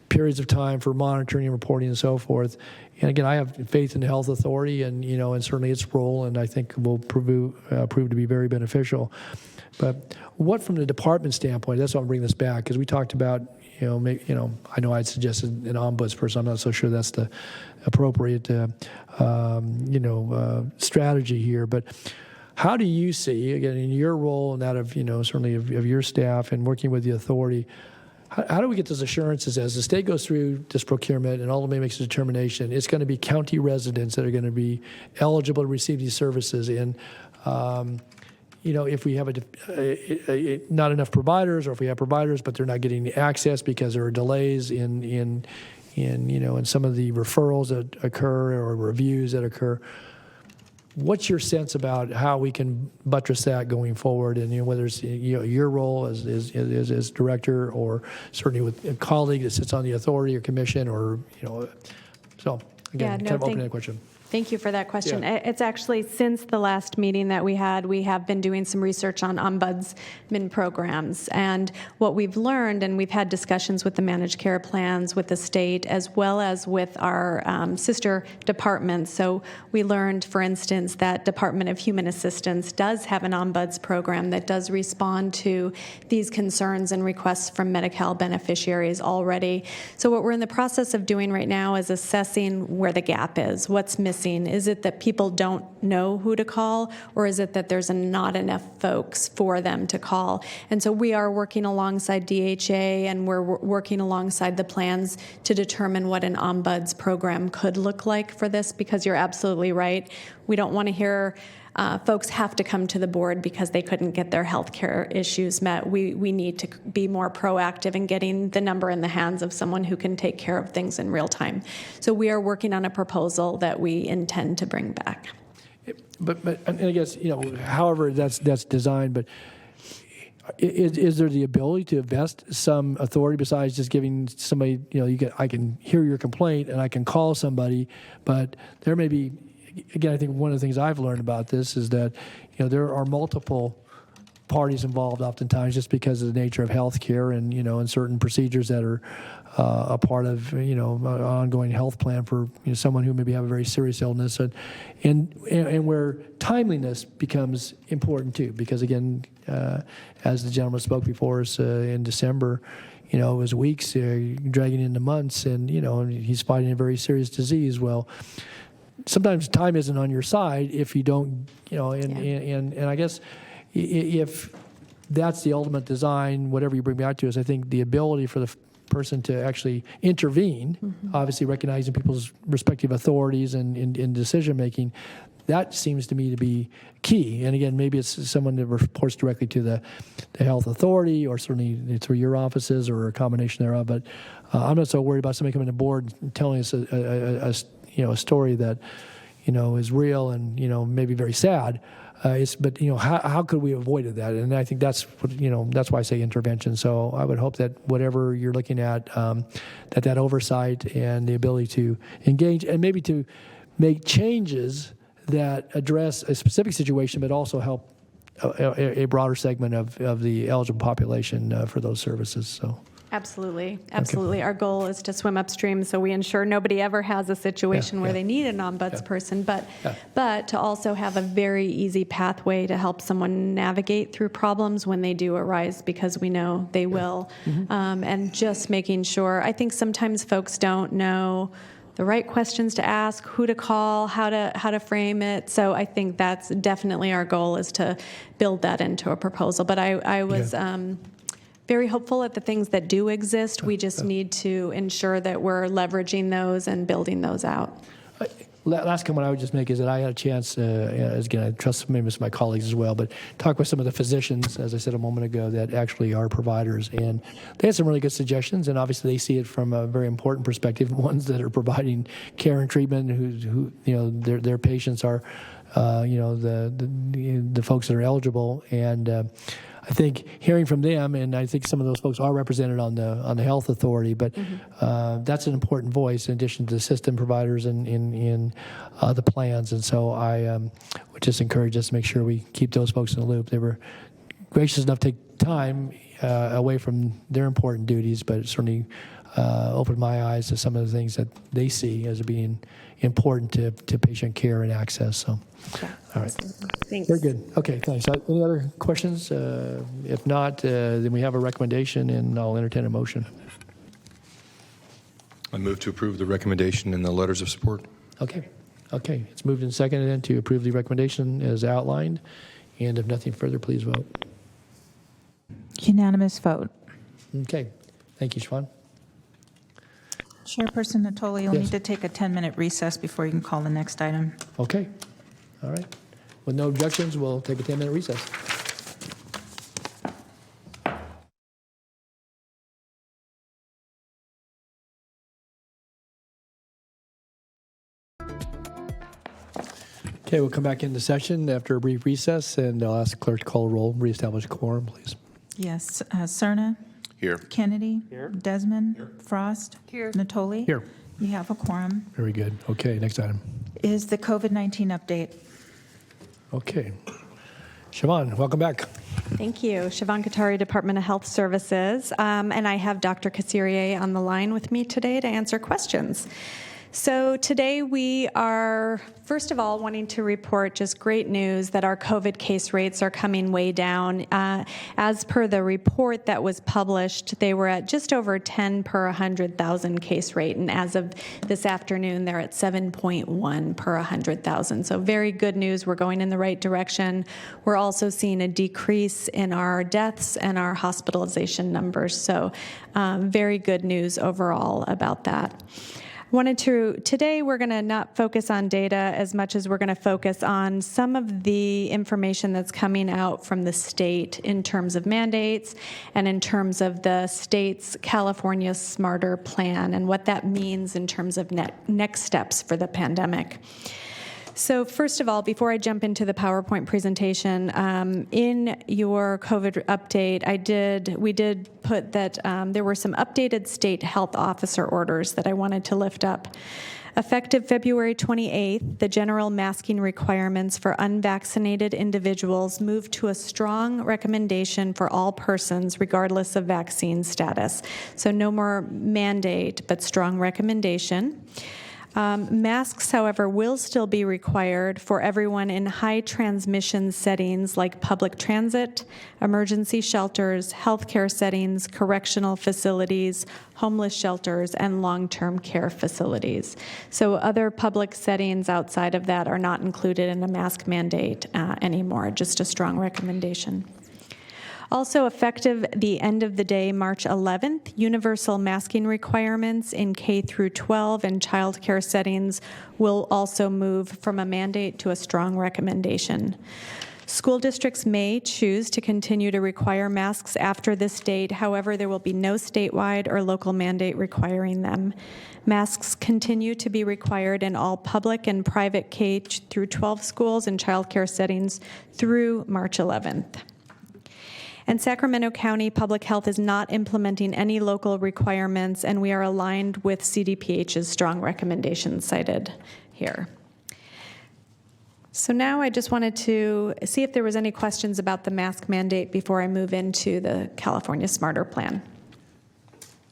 periods of time for monitoring and reporting and so forth. And again, I have faith in the health authority, and and certainly its role, and I think will prove to be very beneficial. But what, from the department standpoint, that's why I'm bringing this back, because we talked about, I know I'd suggested an ombudsperson. I'm not so sure that's the appropriate, strategy here. But how do you see, again, in your role and that of, certainly of your staff and working with the authority, how do we get those assurances as the state goes through this procurement and ultimately makes a determination? It's going to be county residents that are going to be eligible to receive these services. And, if we have not enough providers, or if we have providers but they're not getting access because there are delays in some of the referrals that occur or reviews that occur, what's your sense about how we can buttress that going forward, and whether it's your role as director, or certainly with a colleague that sits on the authority or commission, or so again, kind of open-ended question. Thank you for that question. Yeah. It's actually since the last meeting that we had, we have been doing some research on ombudsman programs. And what we've learned, and we've had discussions with the managed care plans, with the state, as well as with our sister departments. So we learned, for instance, that Department of Human Assistance does have an ombuds program that does respond to these concerns and requests from Medi-Cal beneficiaries already. So what we're in the process of doing right now is assessing where the gap is, what's missing. Is it that people don't know who to call, or is it that there's not enough folks for them to call? And so we are working alongside DHA, and we're working alongside the plans to determine what an ombuds program could look like for this, because you're absolutely right. We don't want to hear folks have to come to the board because they couldn't get their health care issues met. We need to be more proactive in getting the number in the hands of someone who can take care of things in real time. So we are working on a proposal that we intend to bring back. But and I guess, however that's designed, but is there the ability to invest some authority besides just giving somebody, I can hear your complaint and I can call somebody, but there may be, again, I think one of the things I've learned about this is that, there are multiple parties involved oftentimes just because of the nature of healthcare and, and certain procedures that are a part of, an ongoing health plan for someone who maybe have a very serious illness, and where timeliness becomes important too, because again, as the gentleman spoke before us in December, it was weeks dragging into months, and he's fighting a very serious disease. Well, sometimes time isn't on your side if you don't, and I guess if that's the ultimate design, whatever you bring back to us, I think the ability for the person to actually intervene, obviously recognizing people's respective authorities and in decision making, that seems to me to be key. And again, maybe it's someone that reports directly to the health authority, or certainly through your offices, or a combination thereof. But I'm not so worried about somebody coming to board and telling us a story that is real and maybe very sad. But how could we have avoided that? And I think that's what, that's why I say intervention. So I would hope that whatever you're looking at, that oversight and the ability to engage and maybe to make changes that address a specific situation, but also help a broader segment of the eligible population for those services. So. Absolutely. Absolutely. Our goal is to swim upstream so we ensure nobody ever has a situation where they need an ombuds person, but to also have a very easy pathway to help someone navigate through problems when they do arise, because we know they will. And just making sure, I think sometimes folks don't know the right questions to ask, who to call, how to frame it. So I think that's definitely our goal, is to build that into a proposal. But I was very hopeful at the things that do exist. We just need to ensure that we're leveraging those and building those out. Last comment I would just make is that I had a chance, again, I trust maybe some of my colleagues as well, but talk with some of the physicians, as I said a moment ago, that actually are providers. And they had some really good suggestions, and obviously they see it from a very important perspective, ones that are providing care and treatment, who their patients are, the folks that are eligible. And I think hearing from them, and I think some of those folks are represented on the health authority, but that's an important voice in addition to the system providers and in the plans. And so I would just encourage us to make sure we keep those folks in the loop. They were gracious enough to take time away from their important duties, but it certainly opened my eyes to some of the things that they see as being important to patient care and access. So, all right. Thanks. Very good. Okay, thanks. Any other questions? If not, then we have a recommendation, and I'll entertain a motion. I move to approve the recommendation in the letters of support. Okay. It's moved and seconded then to approve the recommendation as outlined. And if nothing further, please vote. Unanimous vote. Okay. Thank you, Siobhan. Chairperson Natoli, you'll Yes. need to take a 10-minute recess before you can call the next item. Okay. All right. With no objections, we'll take a 10-minute recess. Okay, we'll come back into session after a brief recess, and I'll ask the clerk to call a roll, reestablish quorum, please. Yes. Cerna? Here. Kennedy? Here. Desmond? Here. Frost? Here. Natoli? Here. You have a quorum. Very good. Okay, next item. is the COVID-19 update. Okay. Siobhan, welcome back. Thank you. Siobhan Katari, Department of Health Services. And I have Dr. Kassirier on the line with me today to answer questions. So today we are, first of all, wanting to report just great news that our COVID case rates are coming way down. As per the report that was published, they were at just over 10 per 100,000 case rate. And as of this afternoon, they're at 7.1 per 100,000. So very good news. We're going in the right direction. We're also seeing a decrease in our deaths and our hospitalization numbers. So very good news overall about that. Today we're going to not focus on data as much as we're going to focus on some of the information that's coming out from the state in terms of mandates and in terms of the state's California Smarter Plan and what that means in terms of next steps for the pandemic. So first of all, before I jump into the PowerPoint presentation, in your COVID update, we did put that there were some updated state health officer orders that I wanted to lift up. Effective February 28th, the general masking requirements for unvaccinated individuals moved to a strong recommendation for all persons regardless of vaccine status. So no more mandate, but strong recommendation. Masks, however, will still be required for everyone in high transmission settings like public transit, emergency shelters, healthcare settings, correctional facilities, homeless shelters, and long-term care facilities. So other public settings outside of that are not included in a mask mandate anymore, just a strong recommendation. Also effective the end of the day, March 11th, universal masking requirements in K through 12 and child care settings will also move from a mandate to a strong recommendation. School districts may choose to continue to require masks after this date. However, there will be no statewide or local mandate requiring them. Masks continue to be required in all public and private K through 12 schools and child care settings through March 11th. And Sacramento County Public Health is not implementing any local requirements, and we are aligned with CDPH's strong recommendations cited here. So now I just wanted to see if there was any questions about the mask mandate before I move into the California Smarter Plan.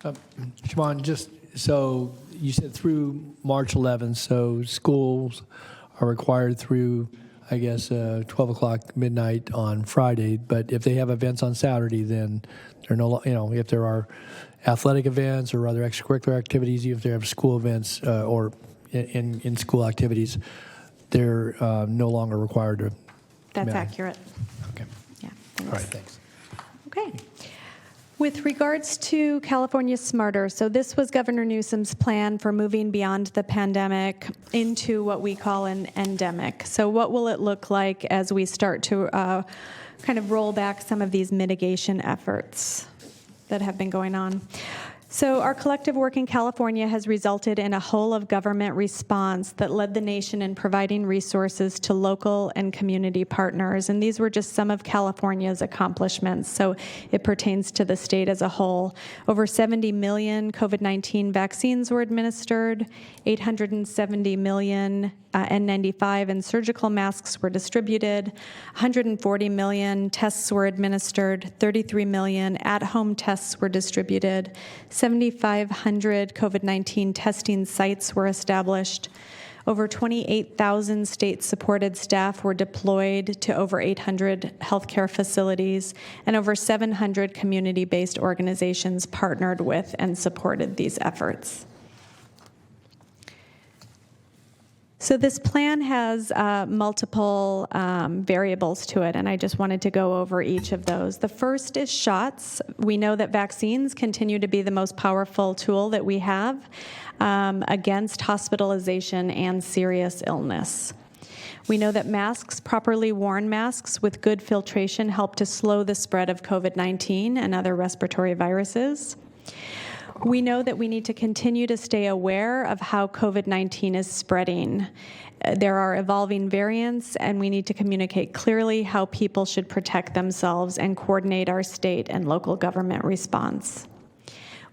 Siobhan, just so you said through March 11th, so schools are required through, I guess, 12 o'clock midnight on Friday, but if they have events on Saturday, then they're no, if there are athletic events or other extracurricular activities, even if they have school events or in school activities, they're no longer required to. That's accurate. Okay. Yeah. Thanks. All right. Thanks. Okay. With regards to California Smarter, so this was Governor Newsom's plan for moving beyond the pandemic into what we call an endemic. So what will it look like as we start to kind of roll back some of these mitigation efforts that have been going on? So our collective work in California has resulted in a whole-of-government response that led the nation in providing resources to local and community partners. And these were just some of California's accomplishments, so it pertains to the state as a whole. Over 70 million COVID-19 vaccines were administered, 870 million N95 and surgical masks were distributed, 140 million tests were administered, 33 million at-home tests were distributed, 7,500 COVID-19 testing sites were established, over 28,000 state-supported staff were deployed to over 800 healthcare facilities, and over 700 community-based organizations partnered with and supported these efforts. So this plan has multiple variables to it, and I just wanted to go over each of those. The first is shots. We know that vaccines continue to be the most powerful tool that we have against hospitalization and serious illness. We know that masks, properly worn masks with good filtration, help to slow the spread of COVID-19 and other respiratory viruses. We know that we need to continue to stay aware of how COVID-19 is spreading. There are evolving variants, and we need to communicate clearly how people should protect themselves and coordinate our state and local government response.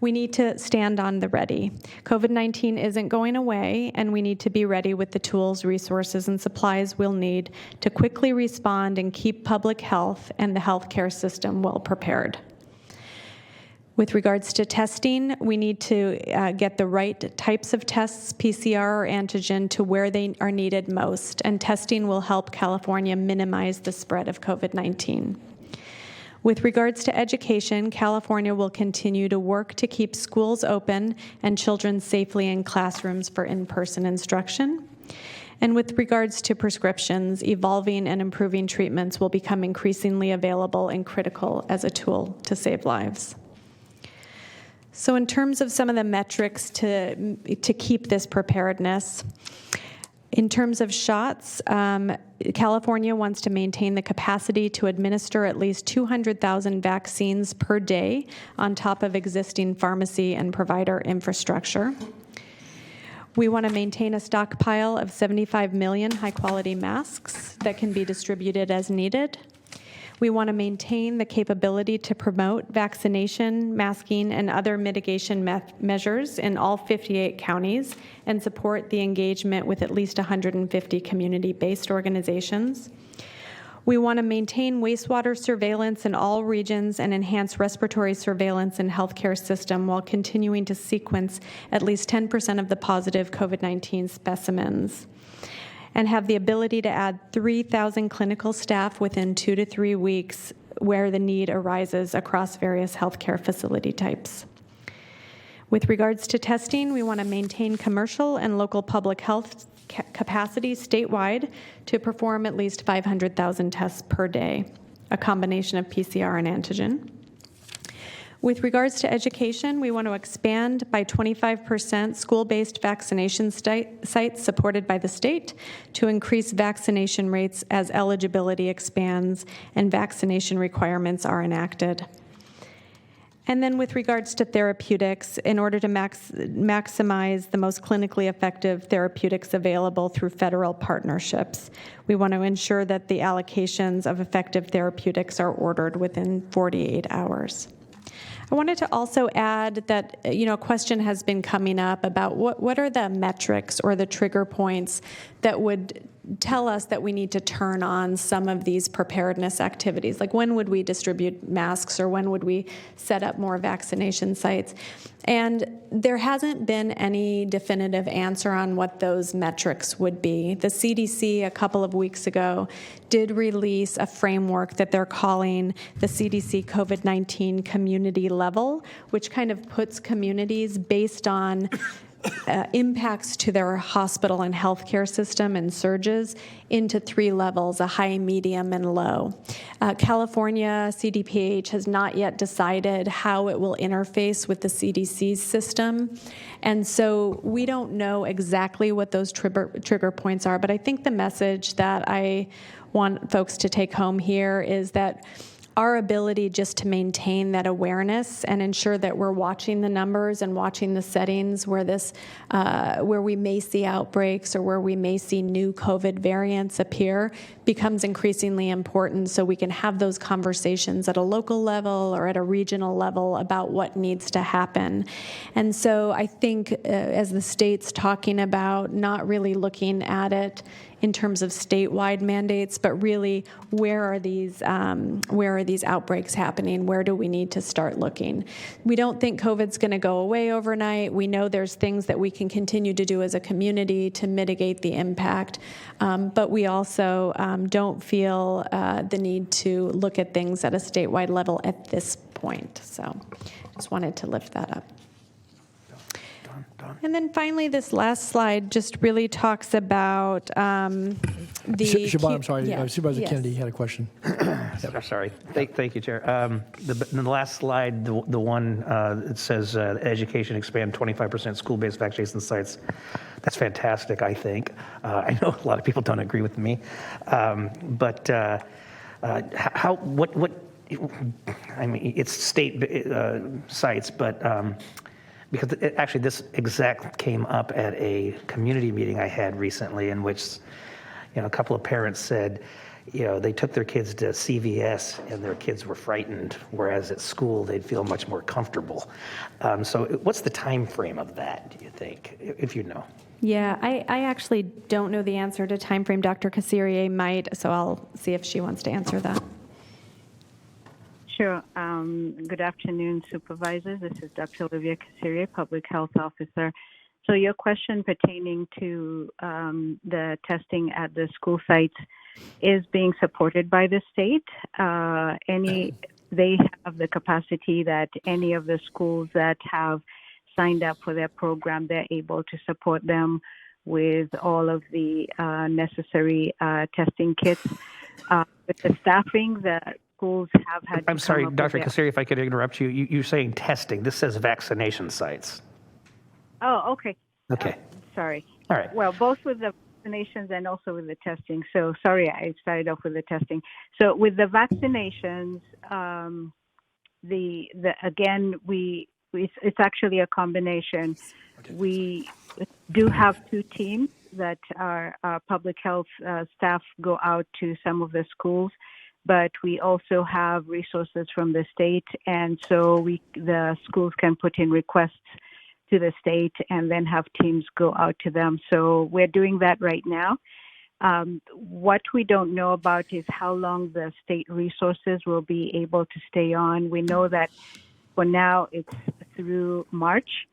We need to stand on the ready. COVID-19 isn't going away, and we need to be ready with the tools, resources, and supplies we'll need to quickly respond and keep public health and the healthcare system well prepared. With regards to testing, we need to get the right types of tests, PCR or antigen, to where they are needed most, and testing will help California minimize the spread of COVID-19. With regards to education, California will continue to work to keep schools open and children safely in classrooms for in-person instruction. And with regards to prescriptions, evolving and improving treatments will become increasingly available and critical as a tool to save lives. So in terms of some of the metrics to keep this preparedness, in terms of shots, California wants to maintain the capacity to administer at least 200,000 vaccines per day on top of existing pharmacy and provider infrastructure. We want to maintain a stockpile of 75 million high-quality masks that can be distributed as needed. We want to maintain the capability to promote vaccination, masking, and other mitigation measures in all 58 counties and support the engagement with at least 150 community-based organizations. We want to maintain wastewater surveillance in all regions and enhance respiratory surveillance in healthcare system while continuing to sequence at least 10% of the positive COVID-19 specimens, and have the ability to add 3,000 clinical staff within 2 to 3 weeks where the need arises across various healthcare facility types. With regards to testing, we want to maintain commercial and local public health capacity statewide to perform at least 500,000 tests per day, a combination of PCR and antigen. With regards to education, we want to expand by 25% school-based vaccination sites supported by the state to increase vaccination rates as eligibility expands and vaccination requirements are enacted. And then with regards to therapeutics, in order to maximize the most clinically effective therapeutics available through federal partnerships, we want to ensure that the allocations of effective therapeutics are ordered within 48 hours. I wanted to also add that, a question has been coming up about what are the metrics or the trigger points that would tell us that we need to turn on some of these preparedness activities. Like, when would we distribute masks, or when would we set up more vaccination sites? And there hasn't been any definitive answer on what those metrics would be. The CDC a couple of weeks ago did release a framework that they're calling the CDC COVID-19 community level, which kind of puts communities based on impacts to their hospital and healthcare system and surges into 3 levels, a high, medium, and low. California CDPH has not yet decided how it will interface with the CDC's system, and so we don't know exactly what those trigger points are, but I think the message that I want folks to take home here is that our ability just to maintain that awareness and ensure that we're watching the numbers and watching the settings where where we may see outbreaks or where we may see new COVID variants appear becomes increasingly important, so we can have those conversations at a local level or at a regional level about what needs to happen. And so I think as the state's talking about not really looking at it in terms of statewide mandates, but really where are these outbreaks happening? Where do we need to start looking? We don't think COVID's going to go away overnight. We know there's things that we can continue to do as a community to mitigate the impact, but we also don't feel the need to look at things at a statewide level at this point. So just wanted to lift that up. And then finally, this last slide just really talks about the... Siobhan, I'm sorry. Yeah. Supervisor Yes. Kennedy had a question. Sorry. Thank you, Chair. The last slide, the one that says education expand 25% school-based vaccination sites, that's fantastic, I think. I know a lot of people don't agree with me. But what I mean, it's state sites, but because actually this exact came up at a community meeting I had recently, in which a couple of parents said, they took their kids to CVS and their kids were frightened, whereas at school they'd feel much more comfortable. So what's the time frame of that, do you think, if you know? Yeah, I actually don't know the answer to time frame. Dr. Casserier might, so I'll see if she wants to answer that. Sure. Good afternoon, supervisors. This is Dr. Olivia Casserier, Public Health Officer. So your question pertaining to the testing at the school sites is being supported by the state. They have the capacity that any of the schools that have signed up for their program, they're able to support them with all of the necessary testing kits. With the staffing, the schools have had. I'm sorry, Dr. Casserier, if I could interrupt you. You're saying testing. This says vaccination sites. Oh, okay. Okay. Sorry. All right. Well, both with the vaccinations and also with the testing. So sorry, I started off with the testing. So with the vaccinations, it's actually a combination. Okay. We do have two teams that our public health staff go out to some of the schools, but we also have resources from the state, and so the schools can put in requests to the state and then have teams go out to them. So we're doing that right now. What we don't know about is how long the state resources will be able to stay on. We know that for now it's through March,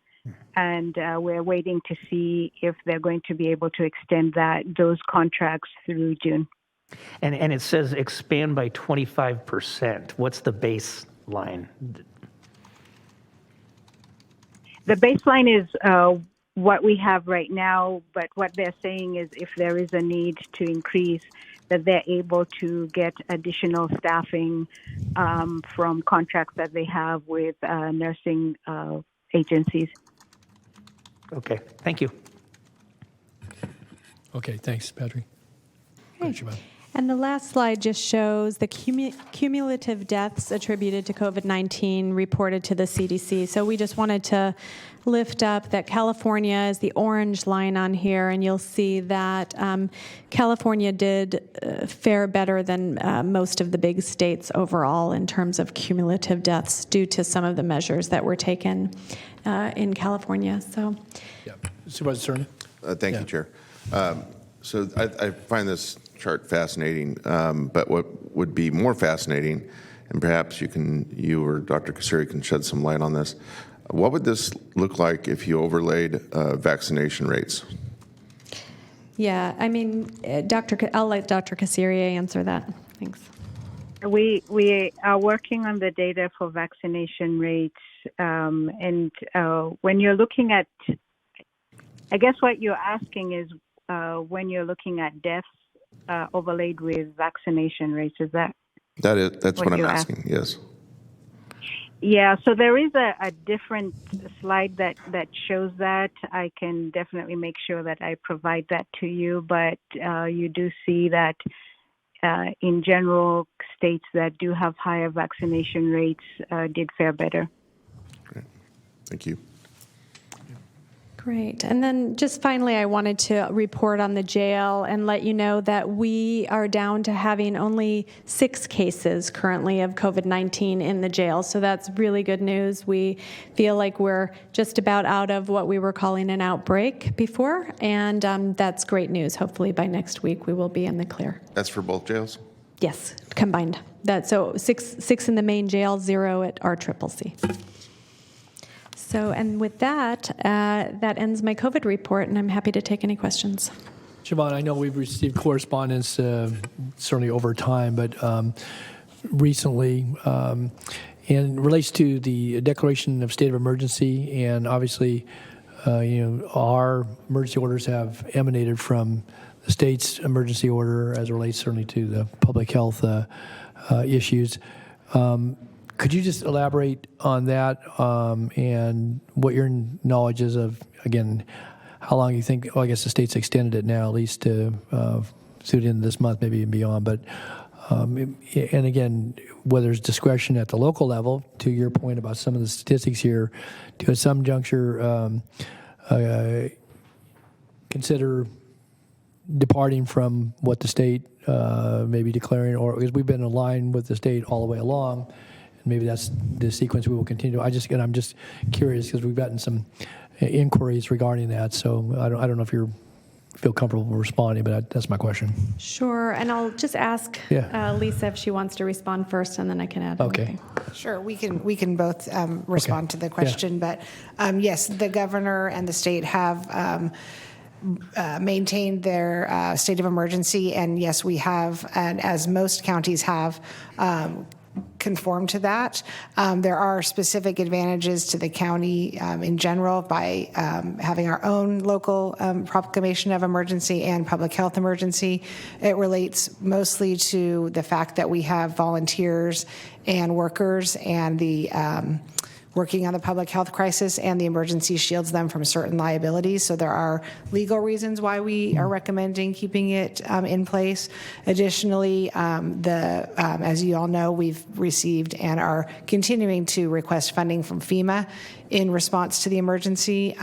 and we're waiting to see if they're going to be able to extend those contracts through June. And it says expand by 25%. What's the baseline? The baseline is what we have right now, but what they're saying is if there is a need to increase, that they're able to get additional staffing from contracts that they have with nursing agencies. Okay, thank you. Okay, thanks, Patrick. Okay. And the last slide just shows the cumulative deaths attributed to COVID-19 reported to the CDC. So we just wanted to lift up that California is the orange line on here, and you'll see that California did fare better than most of the big states overall in terms of cumulative deaths due to some of the measures that were taken in California. So, Yeah. Supervisor Cerna? Thank you, Chair. So I find this chart fascinating, but what would be more fascinating, and perhaps you or Dr. Casserier can shed some light on this, what would this look like if you overlaid vaccination rates? yeah, I mean, I'll let Dr. Casserier answer that. Thanks. We are working on the data for vaccination rates, and when you're looking at, I guess what you're asking is when you're looking at deaths overlaid with vaccination rates. Is that? That's what I'm asking, yes. Yeah, so there is a different slide that shows that. I can definitely make sure that I provide that to you, but you do see that in general, states that do have higher vaccination rates did fare better. Great. Thank you. Great. And then just finally, I wanted to report on the jail and let you know that we are down to having only 6 cases currently of COVID-19 in the jail. So that's really good news. We feel like we're just about out of what we were calling an outbreak before, and that's great news. Hopefully by next week, we will be in the clear. That's for both jails? Yes, combined. So 6 in the main jail, 0 at RCCC. So, and with that, that ends my COVID report, and I'm happy to take any questions. Siobhan, I know we've received correspondence certainly over time, but recently, and relates to the declaration of state of emergency, and obviously, our emergency orders have emanated from the state's emergency order as it relates certainly to the public health issues. Could you just elaborate on that and what your knowledge is of, again, how long you think, well, I guess the state's extended it now, at least to through the end of this month, maybe even beyond, but, and again, whether there's discretion at the local level, to your point about some of the statistics here, to at some juncture consider departing from what the state may be declaring, or because we've been in line with the state all the way along, and maybe that's the sequence we will continue. I'm just curious because we've gotten some inquiries regarding that, so I don't know if you feel comfortable responding, but that's my question. Sure, and I'll just ask Lisa if she wants to respond first, and then I can add Okay. anything. Sure, we can both respond to the question, but yes, the governor and the state have maintained their state of emergency, and yes, we have, and as most counties have, conform to that. There are specific advantages to the county in general by having our own local proclamation of emergency and public health emergency. It relates mostly to the fact that we have volunteers and workers, and the working on the public health crisis, and the emergency shields them from certain liabilities. So there are legal reasons why we are recommending keeping it in place. Additionally, as you all know, we've received and are continuing to request funding from FEMA in response to the emergency,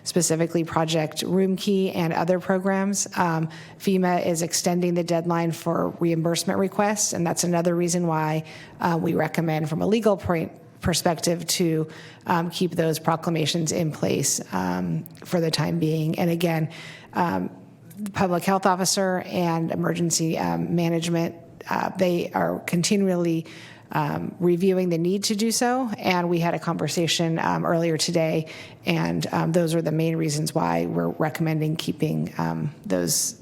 specifically Project Room Key and other programs. FEMA is extending the deadline for reimbursement requests, and that's another reason why we recommend, from a legal perspective, to keep those proclamations in place for the time being. And again, the public health officer and emergency management, they are continually reviewing the need to do so. And we had a conversation earlier today, and those are the main reasons why we're recommending keeping those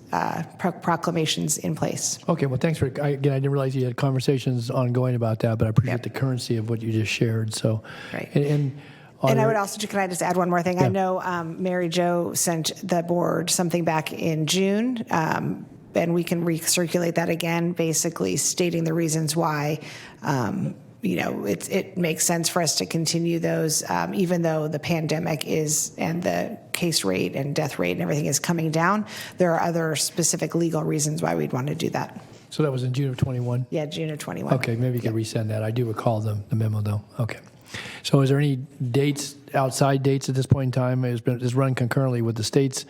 proclamations in place. Okay, well, thanks for, again, I didn't realize you had conversations ongoing about that, but I appreciate the currency of what you just shared. So, right. And I would also, can I just add one more thing? Yeah. I know Mary Jo sent the board something back in June, and we can recirculate that again, basically stating the reasons why it makes sense for us to continue those, even though the pandemic is, and the case rate and death rate and everything is coming down. There are other specific legal reasons why we'd want to do that. So that was in June of 21? Yeah, June of 21. Okay, maybe you can resend that. I do recall the memo, though. Okay. So is there any dates, outside dates at this point in time? It's run concurrently with the state's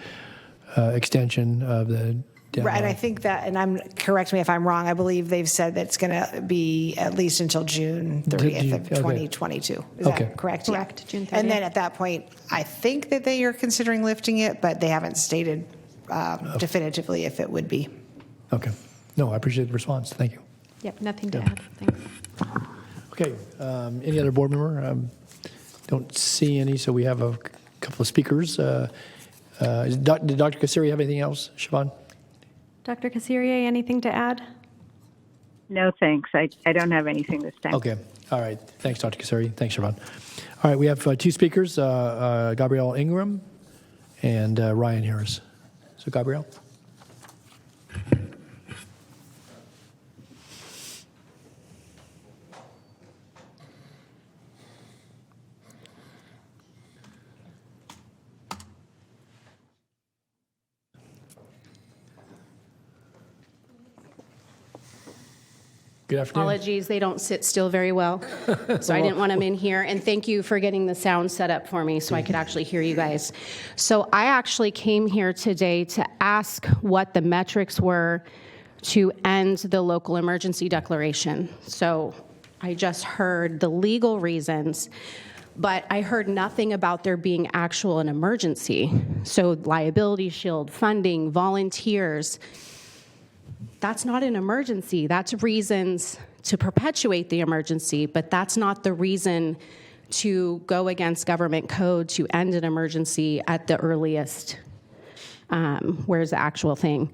extension of the deadline. Right, and I think that, and correct me if I'm wrong, I believe they've said that it's going to be at least until June 30th of 2022. Is that correct? Correct, June 30th. And then at that point, I think that they are considering lifting it, but they haven't stated definitively if it would be. Okay. No, I appreciate the response. Thank you. Yep, nothing to add. Thanks. Okay. Any other board member? Don't see any, so we have a couple of speakers. Did Dr. Kassiri have anything else, Siobhan? Dr. Kassiri, anything to add? No, thanks. I don't have anything this time. Okay. All right. Thanks, Dr. Kassiri. Thanks, Siobhan. All right. We have two speakers, Gabrielle Ingram and Ryan Harris. So, Gabrielle. Good afternoon. Apologies, they don't sit still very well, so I didn't want them in here. And thank you for getting the sound set up for me so I could actually hear you guys. So I actually came here today to ask what the metrics were to end the local emergency declaration. So I just heard the legal reasons, but I heard nothing about there being actual an emergency. So liability shield, funding, volunteers. That's not an emergency. That's reasons to perpetuate the emergency, but that's not the reason to go against government code to end an emergency at the earliest. Where's the actual thing?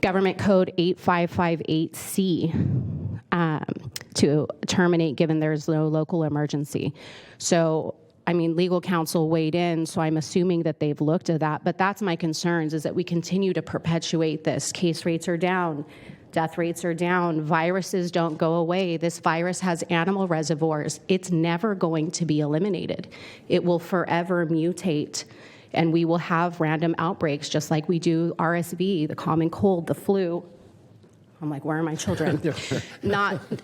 Government code 8558C to terminate given there's no local emergency. So, I mean, legal counsel weighed in, so I'm assuming that they've looked at that. But that's my concerns, is that we continue to perpetuate this. Case rates are down. Death rates are down. Viruses don't go away. This virus has animal reservoirs. It's never going to be eliminated. It will forever mutate, and we will have random outbreaks just like we do RSV, the common cold, the flu. I'm like, where are my children?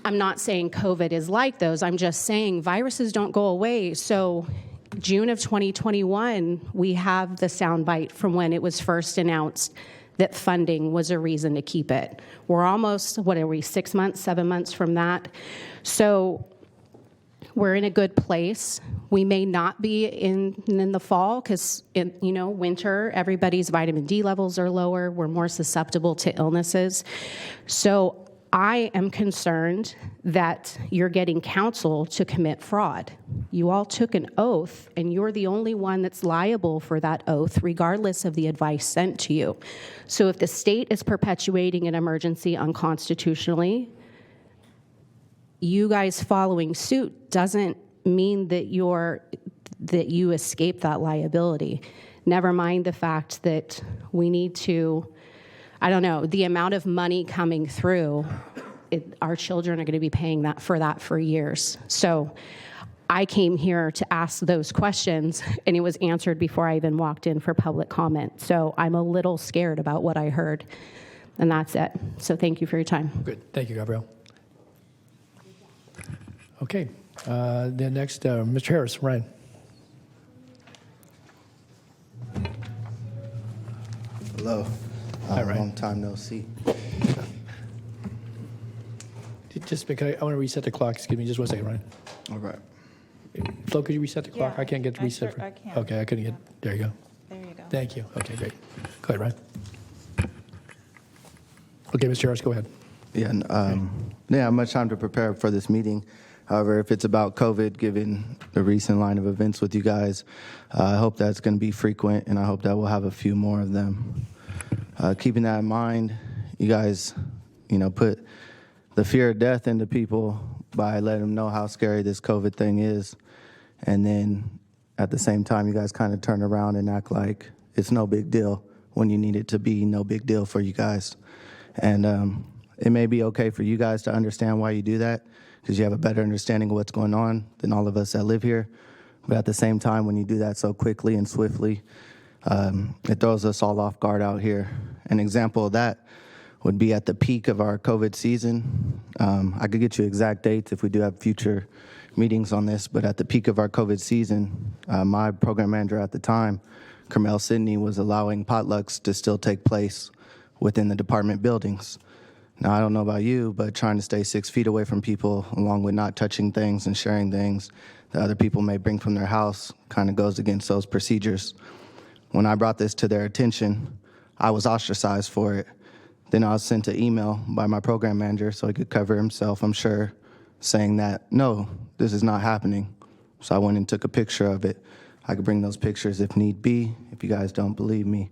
I'm not saying COVID is like those. I'm just saying viruses don't go away. So June of 2021, we have the soundbite from when it was first announced that funding was a reason to keep it. We're almost, 6 months, 7 months from that? So we're in a good place. We may not be in the fall because, winter, everybody's vitamin D levels are lower. We're more susceptible to illnesses. So I am concerned that you're getting counsel to commit fraud. You all took an oath, and you're the only one that's liable for that oath, regardless of the advice sent to you. So if the state is perpetuating an emergency unconstitutionally, you guys following suit doesn't mean that you escape that liability. Never mind the fact that we need to, the amount of money coming through, our children are going to be paying that for years. So I came here to ask those questions, and it was answered before I even walked in for public comment. So I'm a little scared about what I heard, and that's it. So thank you for your time. Good. Thank you, Gabrielle. Okay. Then next, Mr. Harris, Ryan. Hello. Hi, Ryan. Long time no see. Just because I want to reset the clock. Excuse me, just 1 second, Ryan. All right. Flo, could you reset the clock? Yeah, I can't get to reset. I can. Okay, I couldn't get. There you go. There you go. Thank you. Okay, great. Go ahead, Ryan. Okay, Mr. Harris, go ahead. Yeah, much time to prepare for this meeting. However, if it's about COVID, given the recent line of events with you guys, I hope that's going to be frequent, and I hope that we'll have a few more of them. Keeping that in mind, you guys, put the fear of death into people by letting them know how scary this COVID thing is. And then at the same time, you guys kind of turn around and act like it's no big deal when you need it to be no big deal for you guys. And it may be okay for you guys to understand why you do that, because you have a better understanding of what's going on than all of us that live here. But at the same time, when you do that so quickly and swiftly, it throws us all off guard out here. An example of that would be at the peak of our COVID season. I could get you exact dates if we do have future meetings on this, but at the peak of our COVID season, my program manager at the time, Gabrielle, was allowing potlucks to still take place within the department buildings. Now, I don't know about you, but trying to stay 6 feet away from people, along with not touching things and sharing things that other people may bring from their house, kind of goes against those procedures. When I brought this to their attention, I was ostracized for it. Then I was sent an email by my program manager so he could cover himself, I'm sure, saying that, no, this is not happening. So I went and took a picture of it. I could bring those pictures if need be, if you guys don't believe me.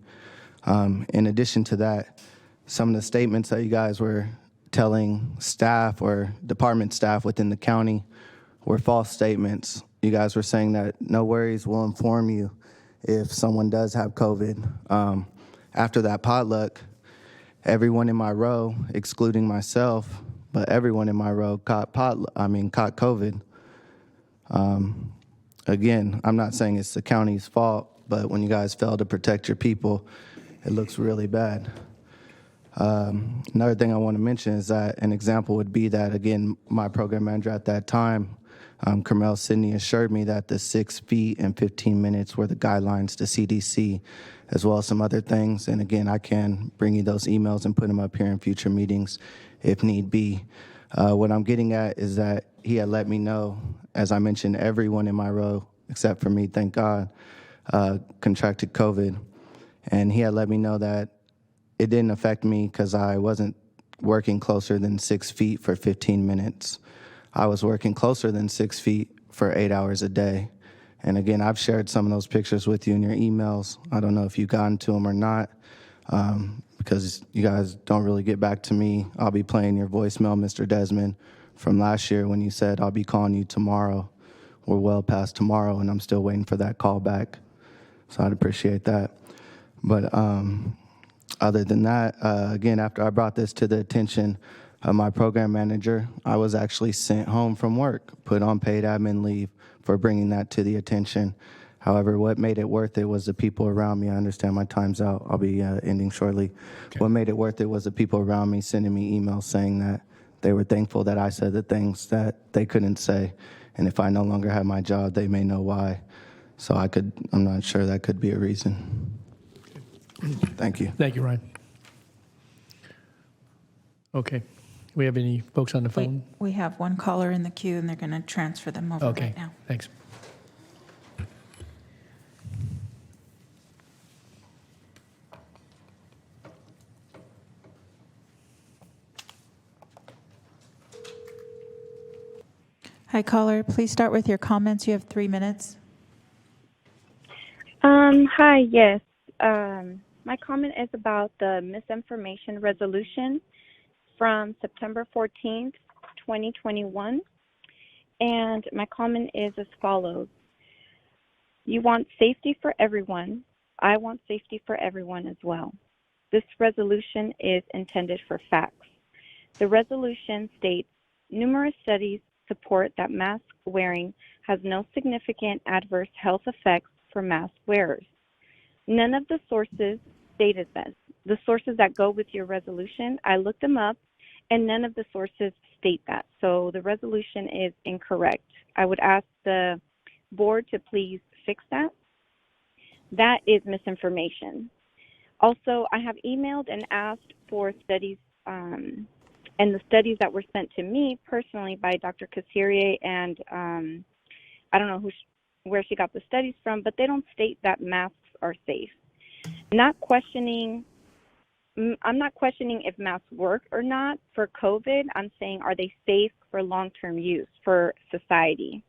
In addition to that, some of the statements that you guys were telling staff or department staff within the county were false statements. You guys were saying that no worries, we'll inform you if someone does have COVID. After that potluck, everyone in my row, excluding myself, but everyone in my row caught COVID. Again, I'm not saying it's the county's fault, but when you guys fail to protect your people, it looks really bad. Another thing I want to mention is that an example would be that, again, my program manager at that time, Carmel Sidney, assured me that the 6 feet and 15 minutes were the guidelines to CDC, as well as some other things. And again, I can bring you those emails and put them up here in future meetings if need be. What I'm getting at is that he had let me know, as I mentioned, everyone in my row, except for me, thank God, contracted COVID. And he had let me know that it didn't affect me because I wasn't working closer than 6 feet for 15 minutes. I was working closer than 6 feet for 8 hours a day. And again, I've shared some of those pictures with you in your emails. I don't know if you've gotten to them or not, because you guys don't really get back to me. I'll be playing your voicemail, Mr. Desmond, from last year when you said, I'll be calling you tomorrow. We're well past tomorrow, and I'm still waiting for that call back. So I'd appreciate that. But other than that, again, after I brought this to the attention of my program manager, I was actually sent home from work, put on paid admin leave for bringing that to the attention. However, what made it worth it was the people around me. I understand my time's out. I'll be ending shortly. Okay. What made it worth it was the people around me sending me emails saying that they were thankful that I said the things that they couldn't say. And if I no longer have my job, they may know why. So I'm not sure that could be a reason. Thank you. Thank you, Ryan. Okay. We have any folks on the phone? We have one caller in the queue, and they're going to transfer them over Okay, right now. thanks. Hi, caller. Please start with your comments. You have 3 minutes. Hi, yes. My comment is about the misinformation resolution from September 14th, 2021. And my comment is as follows. You want safety for everyone. I want safety for everyone as well. This resolution is intended for facts. The resolution states numerous studies support that mask wearing has no significant adverse health effects for mask wearers. None of the sources stated this. The sources that go with your resolution, I looked them up, and none of the sources state that. So the resolution is incorrect. I would ask the board to please fix that. That is misinformation. Also, I have emailed and asked for studies, and the studies that were sent to me personally by Dr. Kasirier, and I don't know where she got the studies from, but they don't state that masks are safe. I'm not questioning if masks work or not for COVID. I'm saying, are they safe for long-term use for society?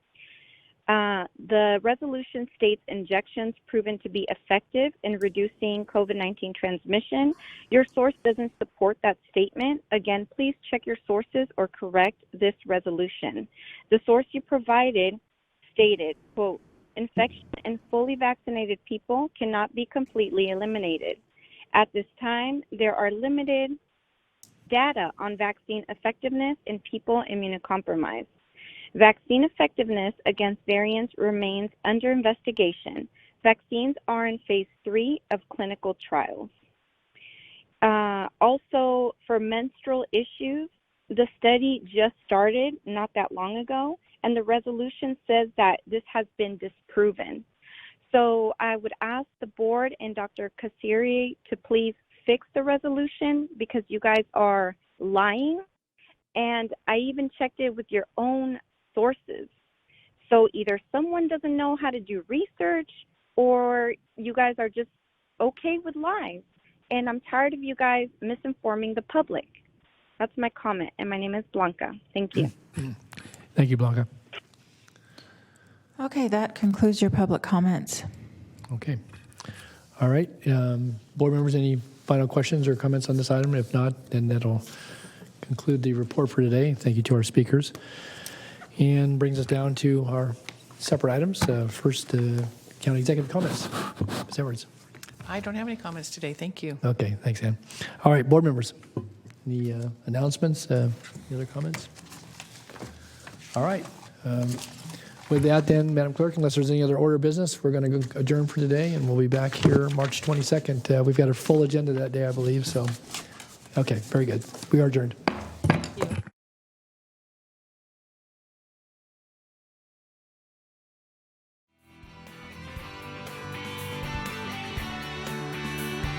The resolution states injections proven to be effective in reducing COVID-19 transmission. Your source doesn't support that statement. Again, please check your sources or correct this resolution. The source you provided stated, quote, infection in fully vaccinated people cannot be completely eliminated. At this time, there are limited data on vaccine effectiveness in people immunocompromised. Vaccine effectiveness against variants remains under investigation. Vaccines are in phase 3 of clinical trials. Also, for menstrual issues, the study just started not that long ago, and the resolution says that this has been disproven. So I would ask the board and Dr. Kasiri to please fix the resolution because you guys are lying. And I even checked it with your own sources. So either someone doesn't know how to do research or you guys are just okay with lies. And I'm tired of you guys misinforming the public. That's my comment. And my name is Blanca. Thank you. Thank you, Blanca. Okay, that concludes your public comments. Okay. All right. Board members, any final questions or comments on this item? If not, then that'll conclude the report for today. Thank you to our speakers. And brings us down to our separate items. First, county executive comments. Ms. Edwards. I don't have any comments today. Thank you. Okay, thanks, Ann. All right, board members. Any announcements? Any other comments? All right. With that then, Madam Clerk, unless there's any other order of business, we're going to adjourn for today, and we'll be back here March 22nd. We've got a full agenda that day, I believe. So, okay, very good. We are adjourned.